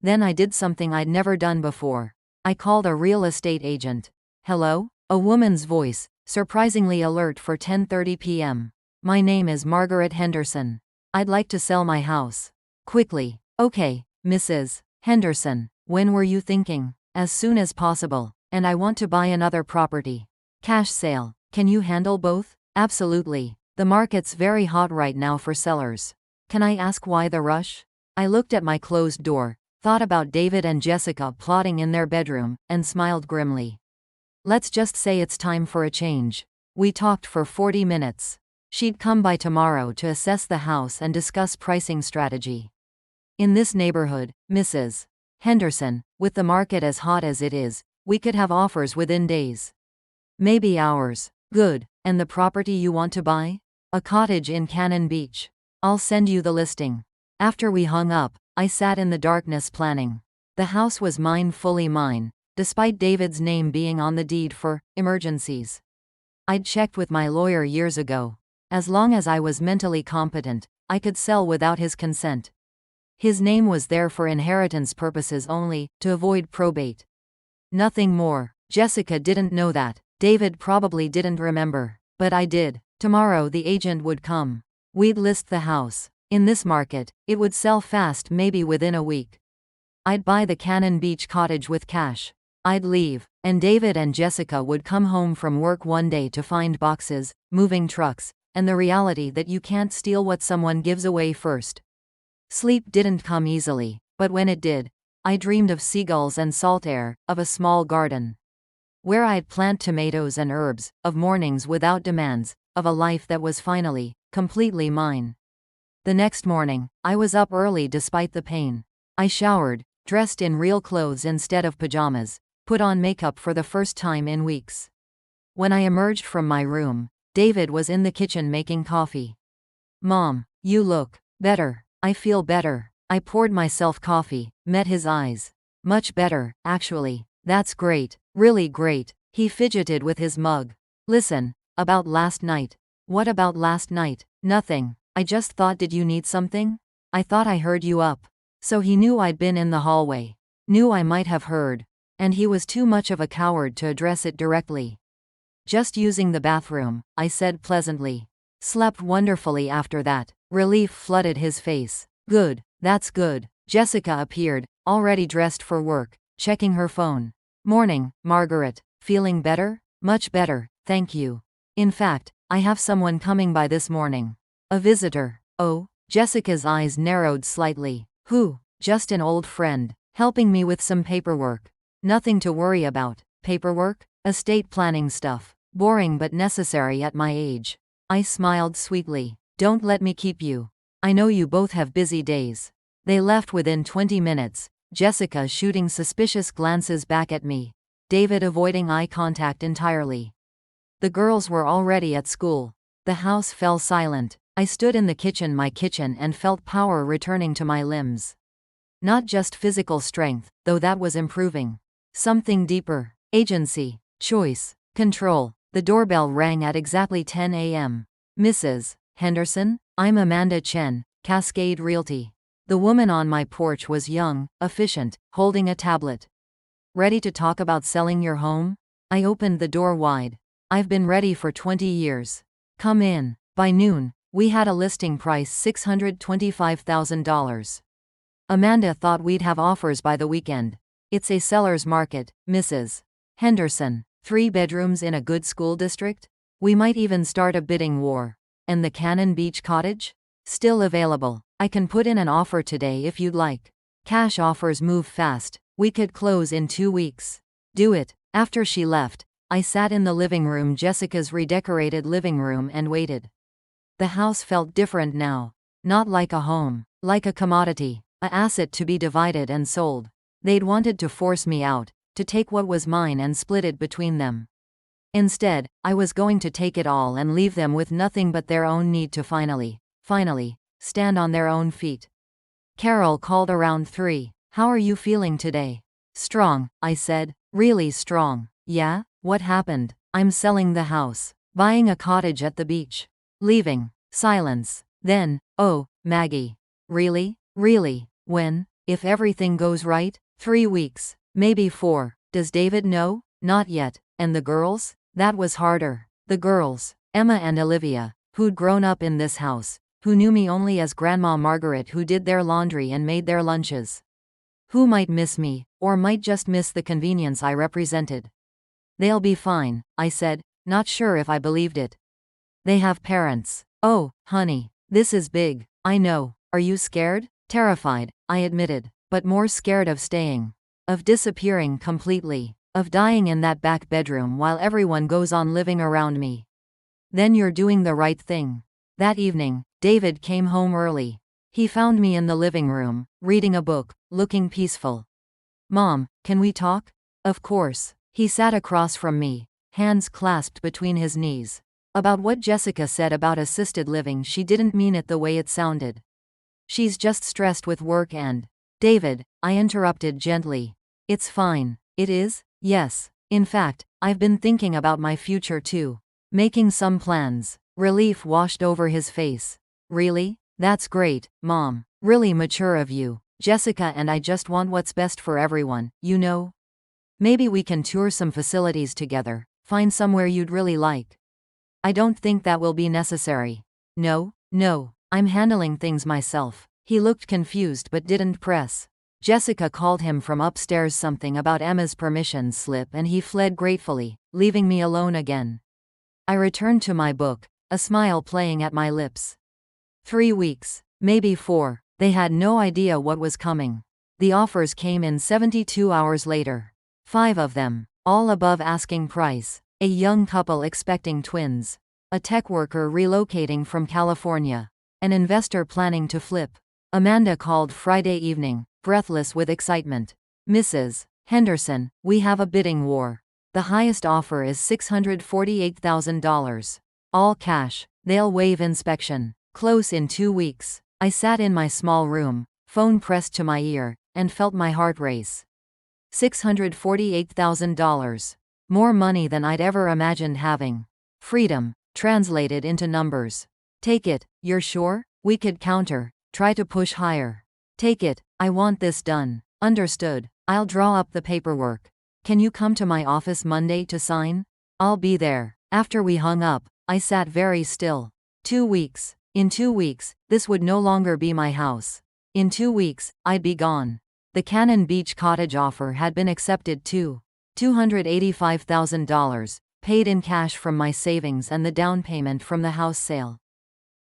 Then I did something I'd never done before. I called a real estate agent. Hello? A woman's voice, surprisingly alert for 10:30 p.m. My name is Margaret Henderson. I'd like to sell my house. Quickly. Okay, Mrs. Henderson. When were you thinking? As soon as possible. And I want to buy another property. Cash sale. Can you handle both? Absolutely. The market's very hot right now for sellers. Can I ask why the rush? I looked at my closed door, thought about David and Jessica plotting in their bedroom, and smiled grimly. Let's just say it's time for a change. We talked for 40 minutes. She'd come by tomorrow to assess the house and discuss pricing strategy. In this neighborhood, Mrs. Henderson, with the market as hot as it is, we could have offers within days. Maybe hours. Good. And the property you want to buy? A cottage in Cannon Beach. I'll send you the listing. After we hung up, I sat in the darkness planning. The house was mine, fully mine, despite David's name being on the deed for emergencies. I'd checked with my lawyer years ago. As long as I was mentally competent, I could sell without his consent. His name was there for inheritance purposes only, to avoid probate. Nothing more. Jessica didn't know that. David probably didn't remember. But I did. Tomorrow the agent would come. We'd list the house. In this market, it would sell fast, maybe within a week. I'd buy the Cannon Beach cottage with cash. I'd leave, and David and Jessica would come home from work one day to find boxes, moving trucks, and the reality that you can't steal what someone gives away first. Sleep didn't come easily, but when it did, I dreamed of seagulls and salt air, of a small garden where I'd plant tomatoes and herbs, of mornings without demands, of a life that was finally, completely mine. The next morning, I was up early despite the pain. I showered, dressed in real clothes instead of pajamas, put on makeup for the first time in weeks. When I emerged from my room, David was in the kitchen making coffee. Mom, you look better. I feel better. I poured myself coffee, met his eyes. Much better, actually. That's great, really great. He fidgeted with his mug. Listen, about last night. What about last night? Nothing. I just thought, did you need something? I thought I heard you up. So he knew I'd been in the hallway. Knew I might have heard. And he was too much of a coward to address it directly. Just using the bathroom, I said pleasantly. Slept wonderfully after that. Relief flooded his face. Good, that's good. Jessica appeared, already dressed for work, checking her phone. Morning, Margaret. Feeling better? Much better, thank you. In fact, I have someone coming by this morning. A visitor. Oh? Jessica's eyes narrowed slightly. Who? Just an old friend, helping me with some paperwork. Nothing to worry about. Paperwork? Estate planning stuff. Boring but necessary at my age. I smiled sweetly. Don't let me keep you. I know you both have busy days. They left within 20 minutes, Jessica shooting suspicious glances back at me, David avoiding eye contact entirely. The girls were already at school. The house fell silent. I stood in the kitchen, my kitchen, and felt power returning to my limbs. Not just physical strength, though that was improving. Something deeper. Agency. Choice. Control. The doorbell rang at exactly 10 a.m. Mrs. Henderson? I'm Amanda Chen, Cascade Realty. The woman on my porch was young, efficient, holding a tablet. Ready to talk about selling your home? I opened the door wide. I've been ready for 20 years. Come in. By noon, we had a listing price $625,000. Amanda thought we'd have offers by the weekend. It's a seller's market, Mrs. Henderson. 3 bedrooms in a good school district? We might even start a bidding war. And the Cannon Beach cottage? Still available. I can put in an offer today if you'd like. Cash offers move fast. We could close in 2 weeks. Do it. After she left, I sat in the living room, Jessica's redecorated living room, and waited. The house felt different now. Not like a home. Like a commodity. An asset to be divided and sold. They'd wanted to force me out, to take what was mine and split it between them. Instead, I was going to take it all and leave them with nothing but their own need to finally, stand on their own feet. Carol called around 3. How are you feeling today? Strong, I said. Really strong. Yeah? What happened? I'm selling the house. Buying a cottage at the beach. Leaving. Silence. Then, oh, Maggie. Really? Really? When? If everything goes right? 3 weeks. Maybe 4. Does David know? Not yet. And the girls? That was harder. The girls. Emma and Olivia, who'd grown up in this house, who knew me only as Grandma Margaret, who did their laundry and made their lunches. Who might miss me, or might just miss the convenience I represented. They'll be fine, I said, not sure if I believed it. They have parents. Oh, honey, this is big. I know. Are you scared? Terrified, I admitted, but more scared of staying. Of disappearing completely. Of dying in that back bedroom while everyone goes on living around me. Then you're doing the right thing. That evening, David came home early. He found me in the living room, reading a book, looking peaceful. Mom, can we talk? Of course. He sat across from me, hands clasped between his knees. About what Jessica said about assisted living, she didn't mean it the way it sounded. She's just stressed with work and… David, I interrupted gently. It's fine. It is? Yes. In fact, I've been thinking about my future too. Making some plans. Relief washed over his face. Really? That's great, Mom. Really mature of you. Jessica and I just want what's best for everyone, you know? Maybe we can tour some facilities together, find somewhere you'd really like. I don't think that will be necessary. No, I'm handling things myself. He looked confused but didn't press. Jessica called him from upstairs something about Emma's permission slip and he fled gratefully, leaving me alone again. I returned to my book, a smile playing at my lips. 3 weeks, maybe 4, they had no idea what was coming. The offers came in 72 hours later. 5 of them, all above asking price. A young couple expecting twins. A tech worker relocating from California. An investor planning to flip. Amanda called Friday evening, breathless with excitement. Mrs. Henderson, we have a bidding war. The highest offer is $648,000. All cash. They'll waive inspection. Close in 2 weeks. I sat in my small room, phone pressed to my ear, and felt my heart race. $648,000. More money than I'd ever imagined having. Freedom, translated into numbers. Take it, you're sure? We could counter, try to push higher. Take it, I want this done. Understood. I'll draw up the paperwork. Can you come to my office Monday to sign? I'll be there. After we hung up, I sat very still. 2 weeks. In 2 weeks, this would no longer be my house. In 2 weeks, I'd be gone. The Cannon Beach cottage offer had been accepted too. $285,000, paid in cash from my savings and the down payment from the house sale.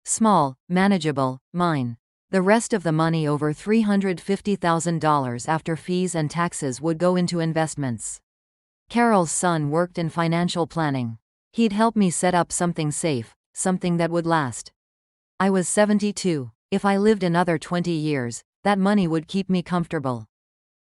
Small, manageable, mine. The rest of the money, over $350,000 after fees and taxes, would go into investments. Carol's son worked in financial planning. He'd help me set up something safe, something that would last. I was 72. If I lived another 20 years, that money would keep me comfortable.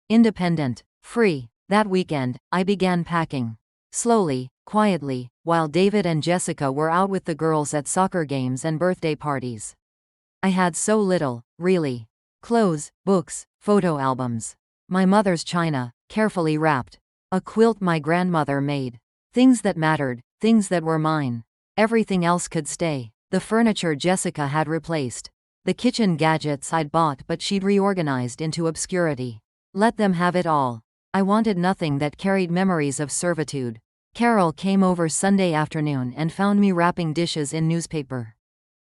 Independent, free. That weekend, I began packing. Slowly, quietly, while David and Jessica were out with the girls at soccer games and birthday parties. I had so little, really. Clothes, books, photo albums. My mother's china, carefully wrapped. A quilt my grandmother made. Things that mattered, things that were mine. Everything else could stay. The furniture Jessica had replaced. The kitchen gadgets I'd bought but she'd reorganized into obscurity. Let them have it all. I wanted nothing that carried memories of servitude. Carol came over Sunday afternoon and found me wrapping dishes in newspaper.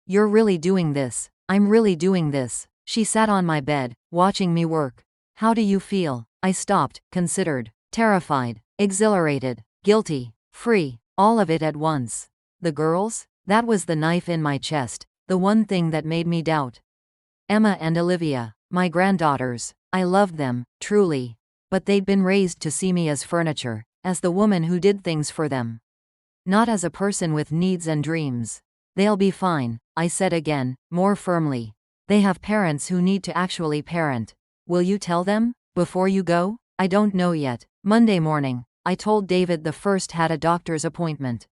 You're really doing this. I'm really doing this. She sat on my bed, watching me work. How do you feel? I stopped, considered. Terrified. Exhilarated. Guilty. Free. All of it at once. The girls? That was the knife in my chest, the one thing that made me doubt. Emma and Olivia, my granddaughters. I loved them, truly. But they'd been raised to see me as furniture, as the woman who did things for them. Not as a person with needs and dreams. They'll be fine, I said again, more firmly. They have parents who need to actually parent. Will you tell them? Before you go? I don't know yet. Monday morning, I told David the first had a doctor's appointment.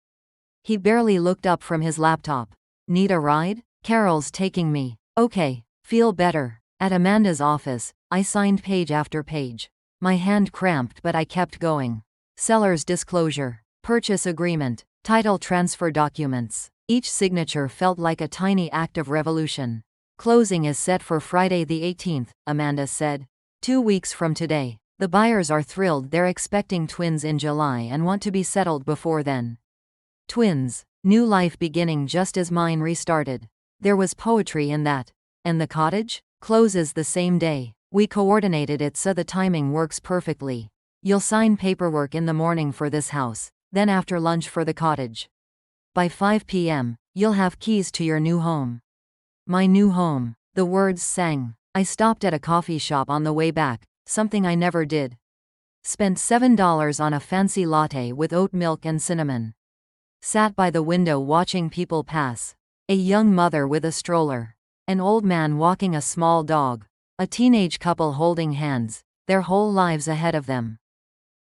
He barely looked up from his laptop. Need a ride? Carol's taking me. Okay. Feel better. At Amanda's office, I signed page after page. My hand cramped, but I kept going. Seller's disclosure. Purchase agreement. Title transfer documents. Each signature felt like a tiny act of revolution. Closing is set for Friday the 18th, Amanda said. 2 weeks from today. The buyers are thrilled. They're expecting twins in July and want to be settled before then. Twins. New life beginning just as mine restarted. There was poetry in that. And the cottage? Closes the same day. We coordinated it so the timing works perfectly. You'll sign paperwork in the morning for this house, then after lunch for the cottage. By 5 p.m., you'll have keys to your new home. My new home. The words sang. I stopped at a coffee shop on the way back, something I never did. Spent $7 on a fancy latte with oat milk and cinnamon. Sat by the window watching people pass. A young mother with a stroller. An old man walking a small dog. A teenage couple holding hands, their whole lives ahead of them.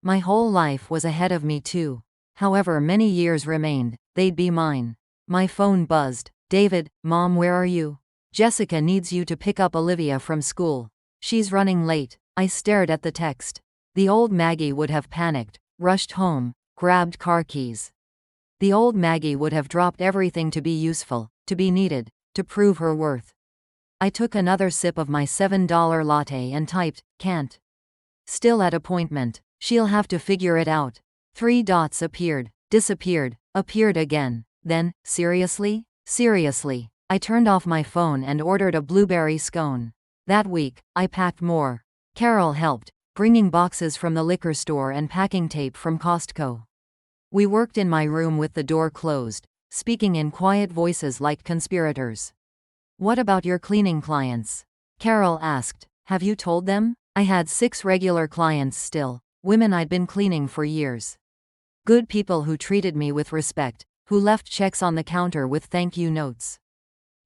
My whole life was ahead of me too. However many years remained, they'd be mine. My phone buzzed. David, Mom, where are you? Jessica needs you to pick up Olivia from school. She's running late. I stared at the text. The old Maggie would have panicked, rushed home, grabbed car keys. The old Maggie would have dropped everything to be useful, to be needed, to prove her worth. I took another sip of my $7 latte and typed, can't. Still at appointment. She'll have to figure it out. 3 dots appeared, disappeared, appeared again. Then, seriously? Seriously. I turned off my phone and ordered a blueberry scone. That week, I packed more. Carol helped, bringing boxes from the liquor store and packing tape from Costco. We worked in my room with the door closed, speaking in quiet voices like conspirators. What about your cleaning clients? Carol asked. Have you told them? I had 6 regular clients still, women I'd been cleaning for years. Good people who treated me with respect, who left checks on the counter with thank you notes.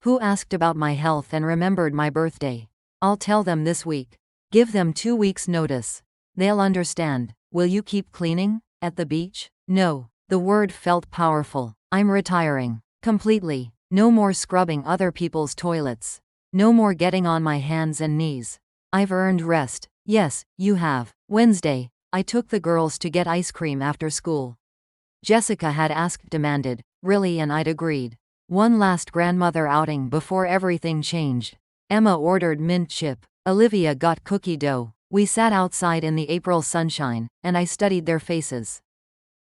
Who asked about my health and remembered my birthday. I'll tell them this week. Give them 2 weeks' notice. They'll understand. Will you keep cleaning? At the beach? No. The word felt powerful. I'm retiring. Completely. No more scrubbing other people's toilets. No more getting on my hands and knees. I've earned rest. Yes, you have. Wednesday, I took the girls to get ice cream after school. Jessica had demanded, really, and I'd agreed. One last grandmother outing before everything changed. Emma ordered mint chip. Olivia got cookie dough. We sat outside in the April sunshine, and I studied their faces.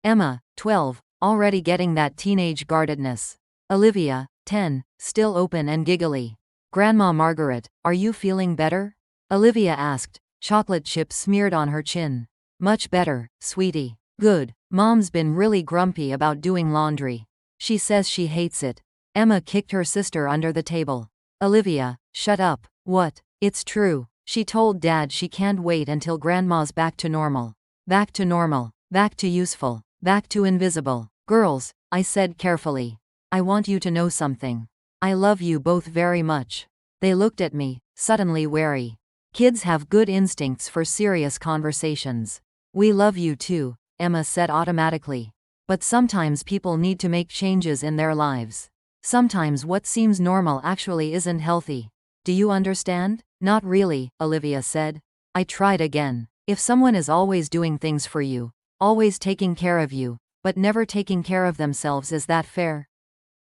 Emma, 12, already getting that teenage guardedness. Olivia, 10, still open and giggly. Grandma Margaret, are you feeling better? Olivia asked, chocolate chips smeared on her chin. Much better, sweetie. Good. Mom's been really grumpy about doing laundry. She says she hates it. Emma kicked her sister under the table. Olivia, shut up. What? It's true. She told Dad she can't wait until Grandma's back to normal. Back to normal. Back to useful. Back to invisible. Girls, I said carefully. I want you to know something. I love you both very much. They looked at me, suddenly wary. Kids have good instincts for serious conversations. We love you too, Emma said automatically. But sometimes people need to make changes in their lives. Sometimes what seems normal actually isn't healthy. Do you understand? Not really, Olivia said. I tried again. If someone is always doing things for you, always taking care of you, but never taking care of themselves, is that fair?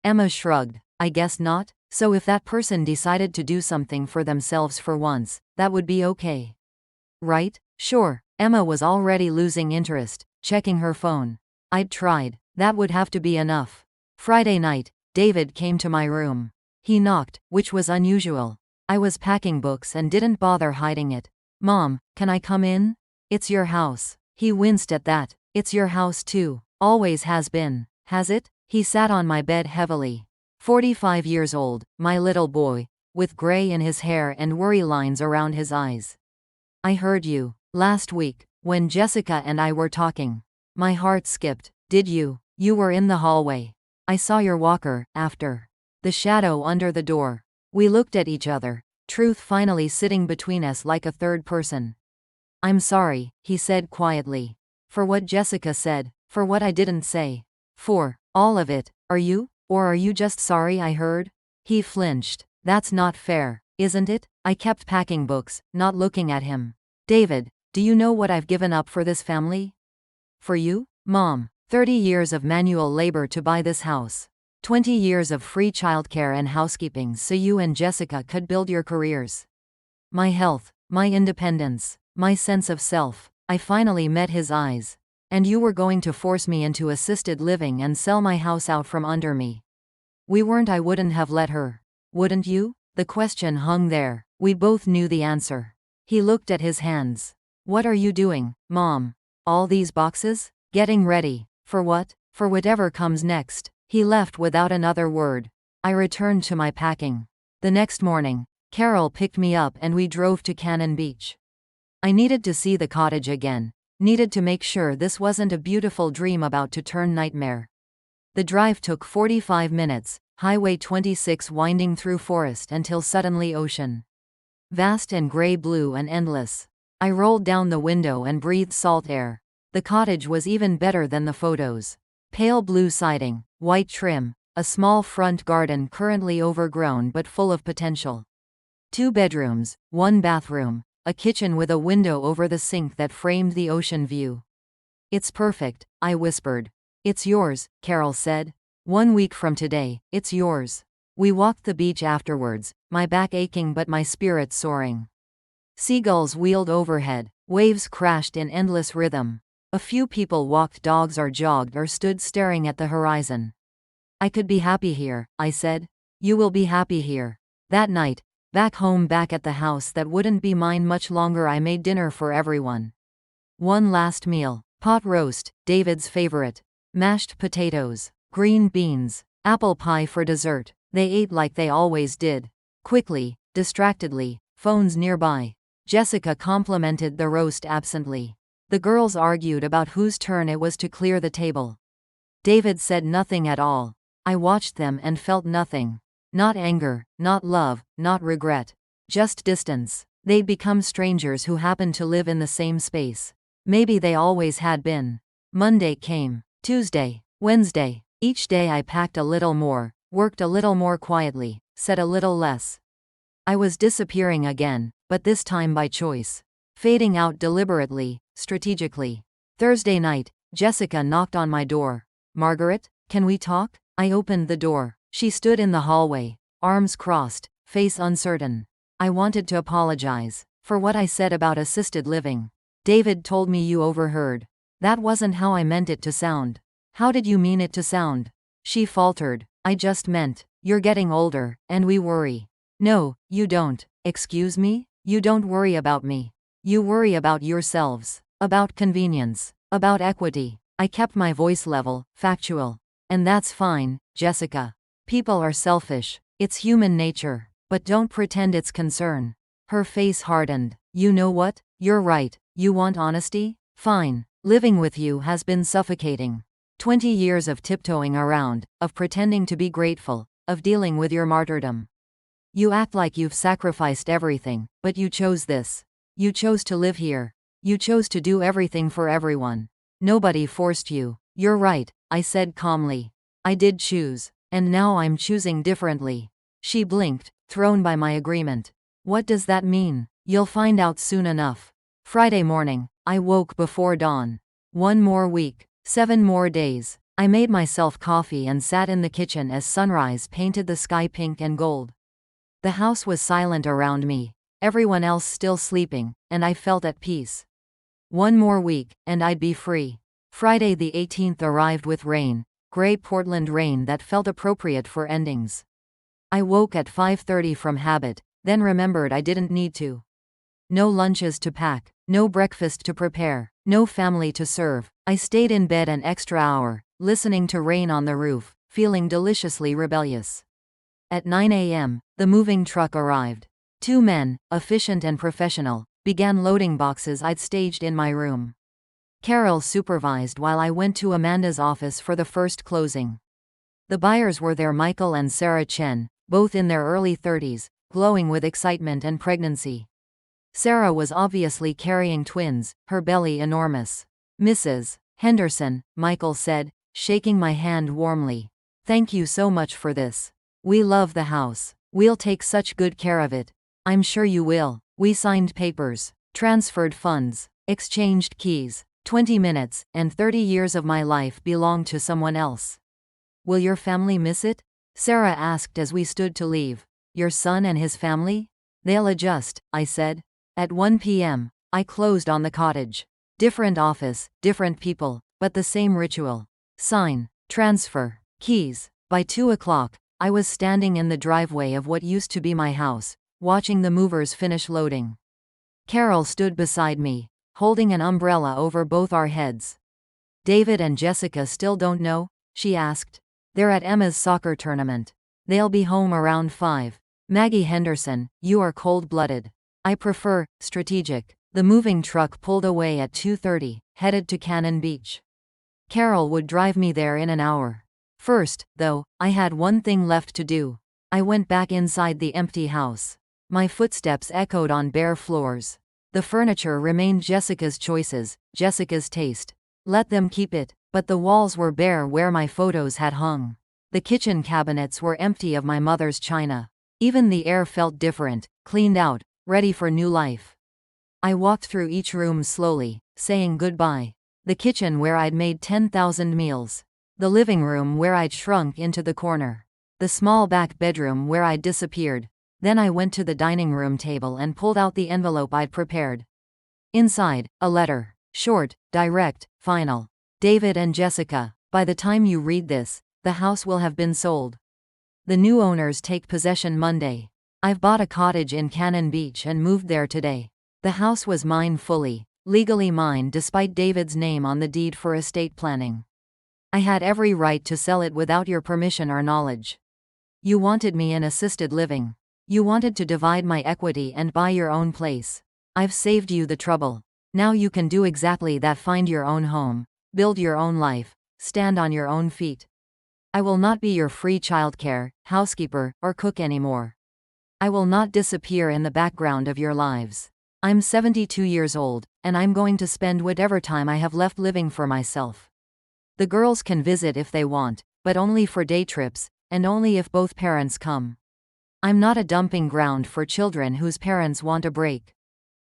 Emma shrugged. I guess not. So if that person decided to do something for themselves for once, that would be okay. Right? Sure. Emma was already losing interest, checking her phone. I'd tried. That would have to be enough. Friday night, David came to my room. He knocked, which was unusual. I was packing books and didn't bother hiding it. Mom, can I come in? It's your house. He winced at that. It's your house too. Always has been, has it? He sat on my bed heavily. 45 years old, my little boy, with gray in his hair and worry lines around his eyes. I heard you, last week, when Jessica and I were talking. My heart skipped. Did you? You were in the hallway. I saw your walker, after. The shadow under the door. We looked at each other, truth finally sitting between us like a third person. I'm sorry, he said quietly. For what Jessica said, for what I didn't say. For all of it. Are you? Or are you just sorry I heard? He flinched. That's not fair, isn't it? I kept packing books, not looking at him. David, do you know what I've given up for this family? For you? Mom, 30 years of manual labor to buy this house. 20 years of free childcare and housekeeping so you and Jessica could build your careers. My health, my independence, my sense of self. I finally met his eyes. And you were going to force me into assisted living and sell my house out from under me. We weren't. I wouldn't have let her. Wouldn't you? The question hung there. We both knew the answer. He looked at his hands. What are you doing, Mom? All these boxes? Getting ready. For what? For whatever comes next. He left without another word. I returned to my packing. The next morning, Carol picked me up and we drove to Cannon Beach. I needed to see the cottage again. Needed to make sure this wasn't a beautiful dream about to turn nightmare. The drive took 45 minutes, Highway 26 winding through forest until suddenly ocean. Vast and gray blue and endless. I rolled down the window and breathed salt air. The cottage was even better than the photos. Pale blue siding, white trim, a small front garden currently overgrown but full of potential. 2 bedrooms, 1 bathroom. A kitchen with a window over the sink that framed the ocean view. It's perfect, I whispered. It's yours, Carol said. 1 week from today, it's yours. We walked the beach afterwards, my back aching but my spirit soaring. Seagulls wheeled overhead, waves crashed in endless rhythm. A few people walked dogs or jogged or stood staring at the horizon. I could be happy here, I said. You will be happy here. That night, back home, back at the house that wouldn't be mine much longer, I made dinner for everyone. One last meal, pot roast, David's favorite, mashed potatoes, green beans, apple pie for dessert. They ate like they always did. Quickly, distractedly, phones nearby. Jessica complimented the roast absently. The girls argued about whose turn it was to clear the table. David said nothing at all. I watched them and felt nothing. Not anger, not love, not regret. Just distance. They'd become strangers who happened to live in the same space. Maybe they always had been. Monday came. Tuesday. Wednesday. Each day I packed a little more, worked a little more quietly, said a little less. I was disappearing again, but this time by choice. Fading out deliberately, strategically. Thursday night, Jessica knocked on my door. Margaret, can we talk? I opened the door. She stood in the hallway, arms crossed, face uncertain. I wanted to apologize for what I said about assisted living. David told me you overheard. That wasn't how I meant it to sound. How did you mean it to sound? She faltered. I just meant, you're getting older, and we worry. No, you don't. Excuse me? You don't worry about me. You worry about yourselves. About convenience. About equity. I kept my voice level, factual. And that's fine, Jessica. People are selfish. It's human nature. But don't pretend it's concern. Her face hardened. You know what? You're right. You want honesty? Fine. Living with you has been suffocating. 20 years of tiptoeing around, of pretending to be grateful, of dealing with your martyrdom. You act like you've sacrificed everything, but you chose this. You chose to live here. You chose to do everything for everyone. Nobody forced you. You're right, I said calmly. I did choose. And now I'm choosing differently. She blinked, thrown by my agreement. What does that mean? You'll find out soon enough. Friday morning, I woke before dawn. 1 more week, 7 more days. I made myself coffee and sat in the kitchen as sunrise painted the sky pink and gold. The house was silent around me, everyone else still sleeping, and I felt at peace. 1 more week, and I'd be free. Friday the 18th arrived with rain. Gray Portland rain that felt appropriate for endings. I woke at 5:30 from habit, then remembered I didn't need to. No lunches to pack, no breakfast to prepare, no family to serve. I stayed in bed an extra hour, listening to rain on the roof, feeling deliciously rebellious. At 9 a.m., the moving truck arrived. Two men, efficient and professional, began loading boxes I'd staged in my room. Carol supervised while I went to Amanda's office for the first closing. The buyers were there, Michael and Sarah Chen, both in their early 30s, glowing with excitement and pregnancy. Sarah was obviously carrying twins, her belly enormous. "Mrs. Henderson," Michael said, shaking my hand warmly. "Thank you so much for this. We love the house. We'll take such good care of it." "I'm sure you will." We signed papers, transferred funds, exchanged keys. 20 minutes, and 30 years of my life belonged to someone else. "Will your family miss it?" Sarah asked as we stood to leave. "Your son and his family? They'll adjust," I said. At 1 p.m., I closed on the cottage. Different office, different people, but the same ritual. Sign, transfer, keys. By 2 o'clock, I was standing in the driveway of what used to be my house, watching the movers finish loading. Carol stood beside me, holding an umbrella over both our heads. "David and Jessica still don't know?" she asked. "They're at Emma's soccer tournament. They'll be home around 5. Maggie Henderson, you are cold-blooded. I prefer strategic." The moving truck pulled away at 2:30, headed to Cannon Beach. Carol would drive me there in an hour. First, though, I had one thing left to do. I went back inside the empty house. My footsteps echoed on bare floors. The furniture remained Jessica's choices, Jessica's taste. Let them keep it, but the walls were bare where my photos had hung. The kitchen cabinets were empty of my mother's china. Even the air felt different, cleaned out, ready for new life. I walked through each room slowly, saying goodbye. The kitchen where I'd made 10,000 meals. The living room where I'd shrunk into the corner. The small back bedroom where I'd disappeared. Then I went to the dining room table and pulled out the envelope I'd prepared. Inside, a letter. Short, direct, final. "David and Jessica, by the time you read this, the house will have been sold. The new owners take possession Monday. I've bought a cottage in Cannon Beach and moved there today. The house was mine fully, legally mine despite David's name on the deed for estate planning. I had every right to sell it without your permission or knowledge. You wanted me in assisted living. You wanted to divide my equity and buy your own place. I've saved you the trouble. Now you can do exactly that. Find your own home, build your own life, stand on your own feet. I will not be your free childcare, housekeeper, or cook anymore. I will not disappear in the background of your lives. I'm 72 years old, and I'm going to spend whatever time I have left living for myself. The girls can visit if they want, but only for day trips, and only if both parents come. I'm not a dumping ground for children whose parents want a break.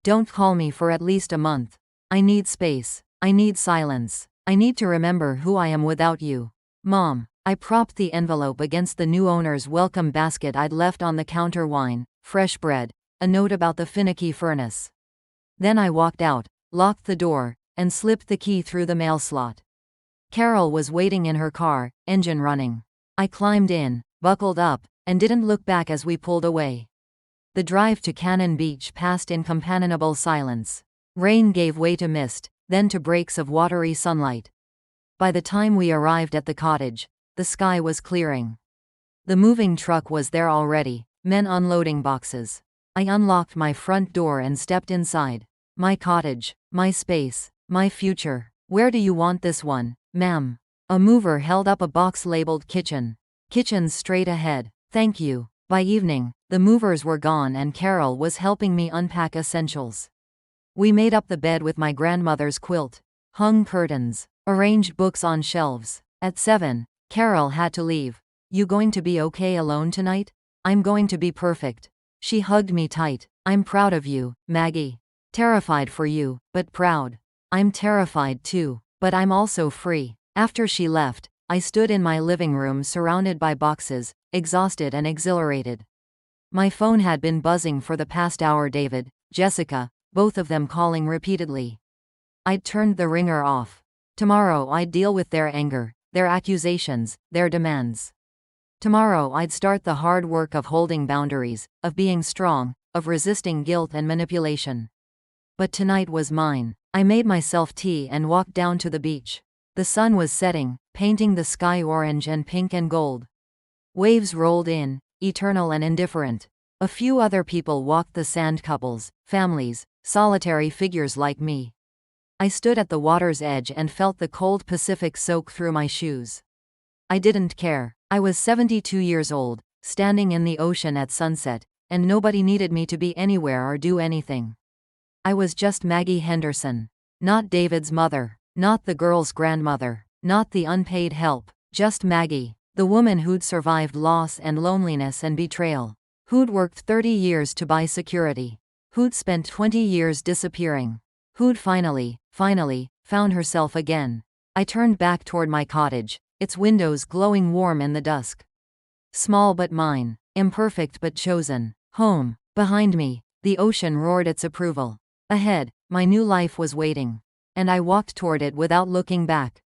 Don't call me for at least a month. I need space. I need silence. I need to remember who I am without you. Mom." I propped the envelope against the new owner's welcome basket I'd left on the counter. Wine, fresh bread, a note about the finicky furnace. Then I walked out, locked the door, and slipped the key through the mail slot. Carol was waiting in her car, engine running. I climbed in, buckled up, and didn't look back as we pulled away. The drive to Cannon Beach passed in companionable silence. Rain gave way to mist, then to breaks of watery sunlight. By the time we arrived at the cottage, the sky was clearing. The moving truck was there already, men unloading boxes. I unlocked my front door and stepped inside. My cottage, my space, my future. "Where do you want this one, ma'am?" A mover held up a box labeled kitchen. "Kitchen's straight ahead, thank you." By evening, the movers were gone and Carol was helping me unpack essentials. We made up the bed with my grandmother's quilt, hung curtains, arranged books on shelves. At 7, Carol had to leave. "You going to be okay alone tonight?" "I'm going to be perfect." She hugged me tight. "I'm proud of you, Maggie. Terrified for you, but proud." "I'm terrified too, but I'm also free." After she left, I stood in my living room surrounded by boxes, exhausted and exhilarated. My phone had been buzzing for the past hour. David, Jessica, both of them calling repeatedly. I'd turned the ringer off. Tomorrow I'd deal with their anger, their accusations, their demands. Tomorrow I'd start the hard work of holding boundaries, of being strong, of resisting guilt and manipulation. But tonight was mine. I made myself tea and walked down to the beach. The sun was setting, painting the sky orange and pink and gold. Waves rolled in, eternal and indifferent. A few other people walked the sand, couples, families, solitary figures like me. I stood at the water's edge and felt the cold Pacific soak through my shoes. I didn't care. I was 72 years old, standing in the ocean at sunset, and nobody needed me to be anywhere or do anything. I was just Maggie Henderson. Not David's mother, not the girl's grandmother, not the unpaid help, just Maggie, the woman who'd survived loss and loneliness and betrayal, who'd worked 30 years to buy security, who'd spent 20 years disappearing, who'd finally found herself again. I turned back toward my cottage, its windows glowing warm in the dusk. Small but mine, imperfect but chosen. Home. Behind me, the ocean roared its approval. Ahead, my new life was waiting. And I walked toward it without looking back.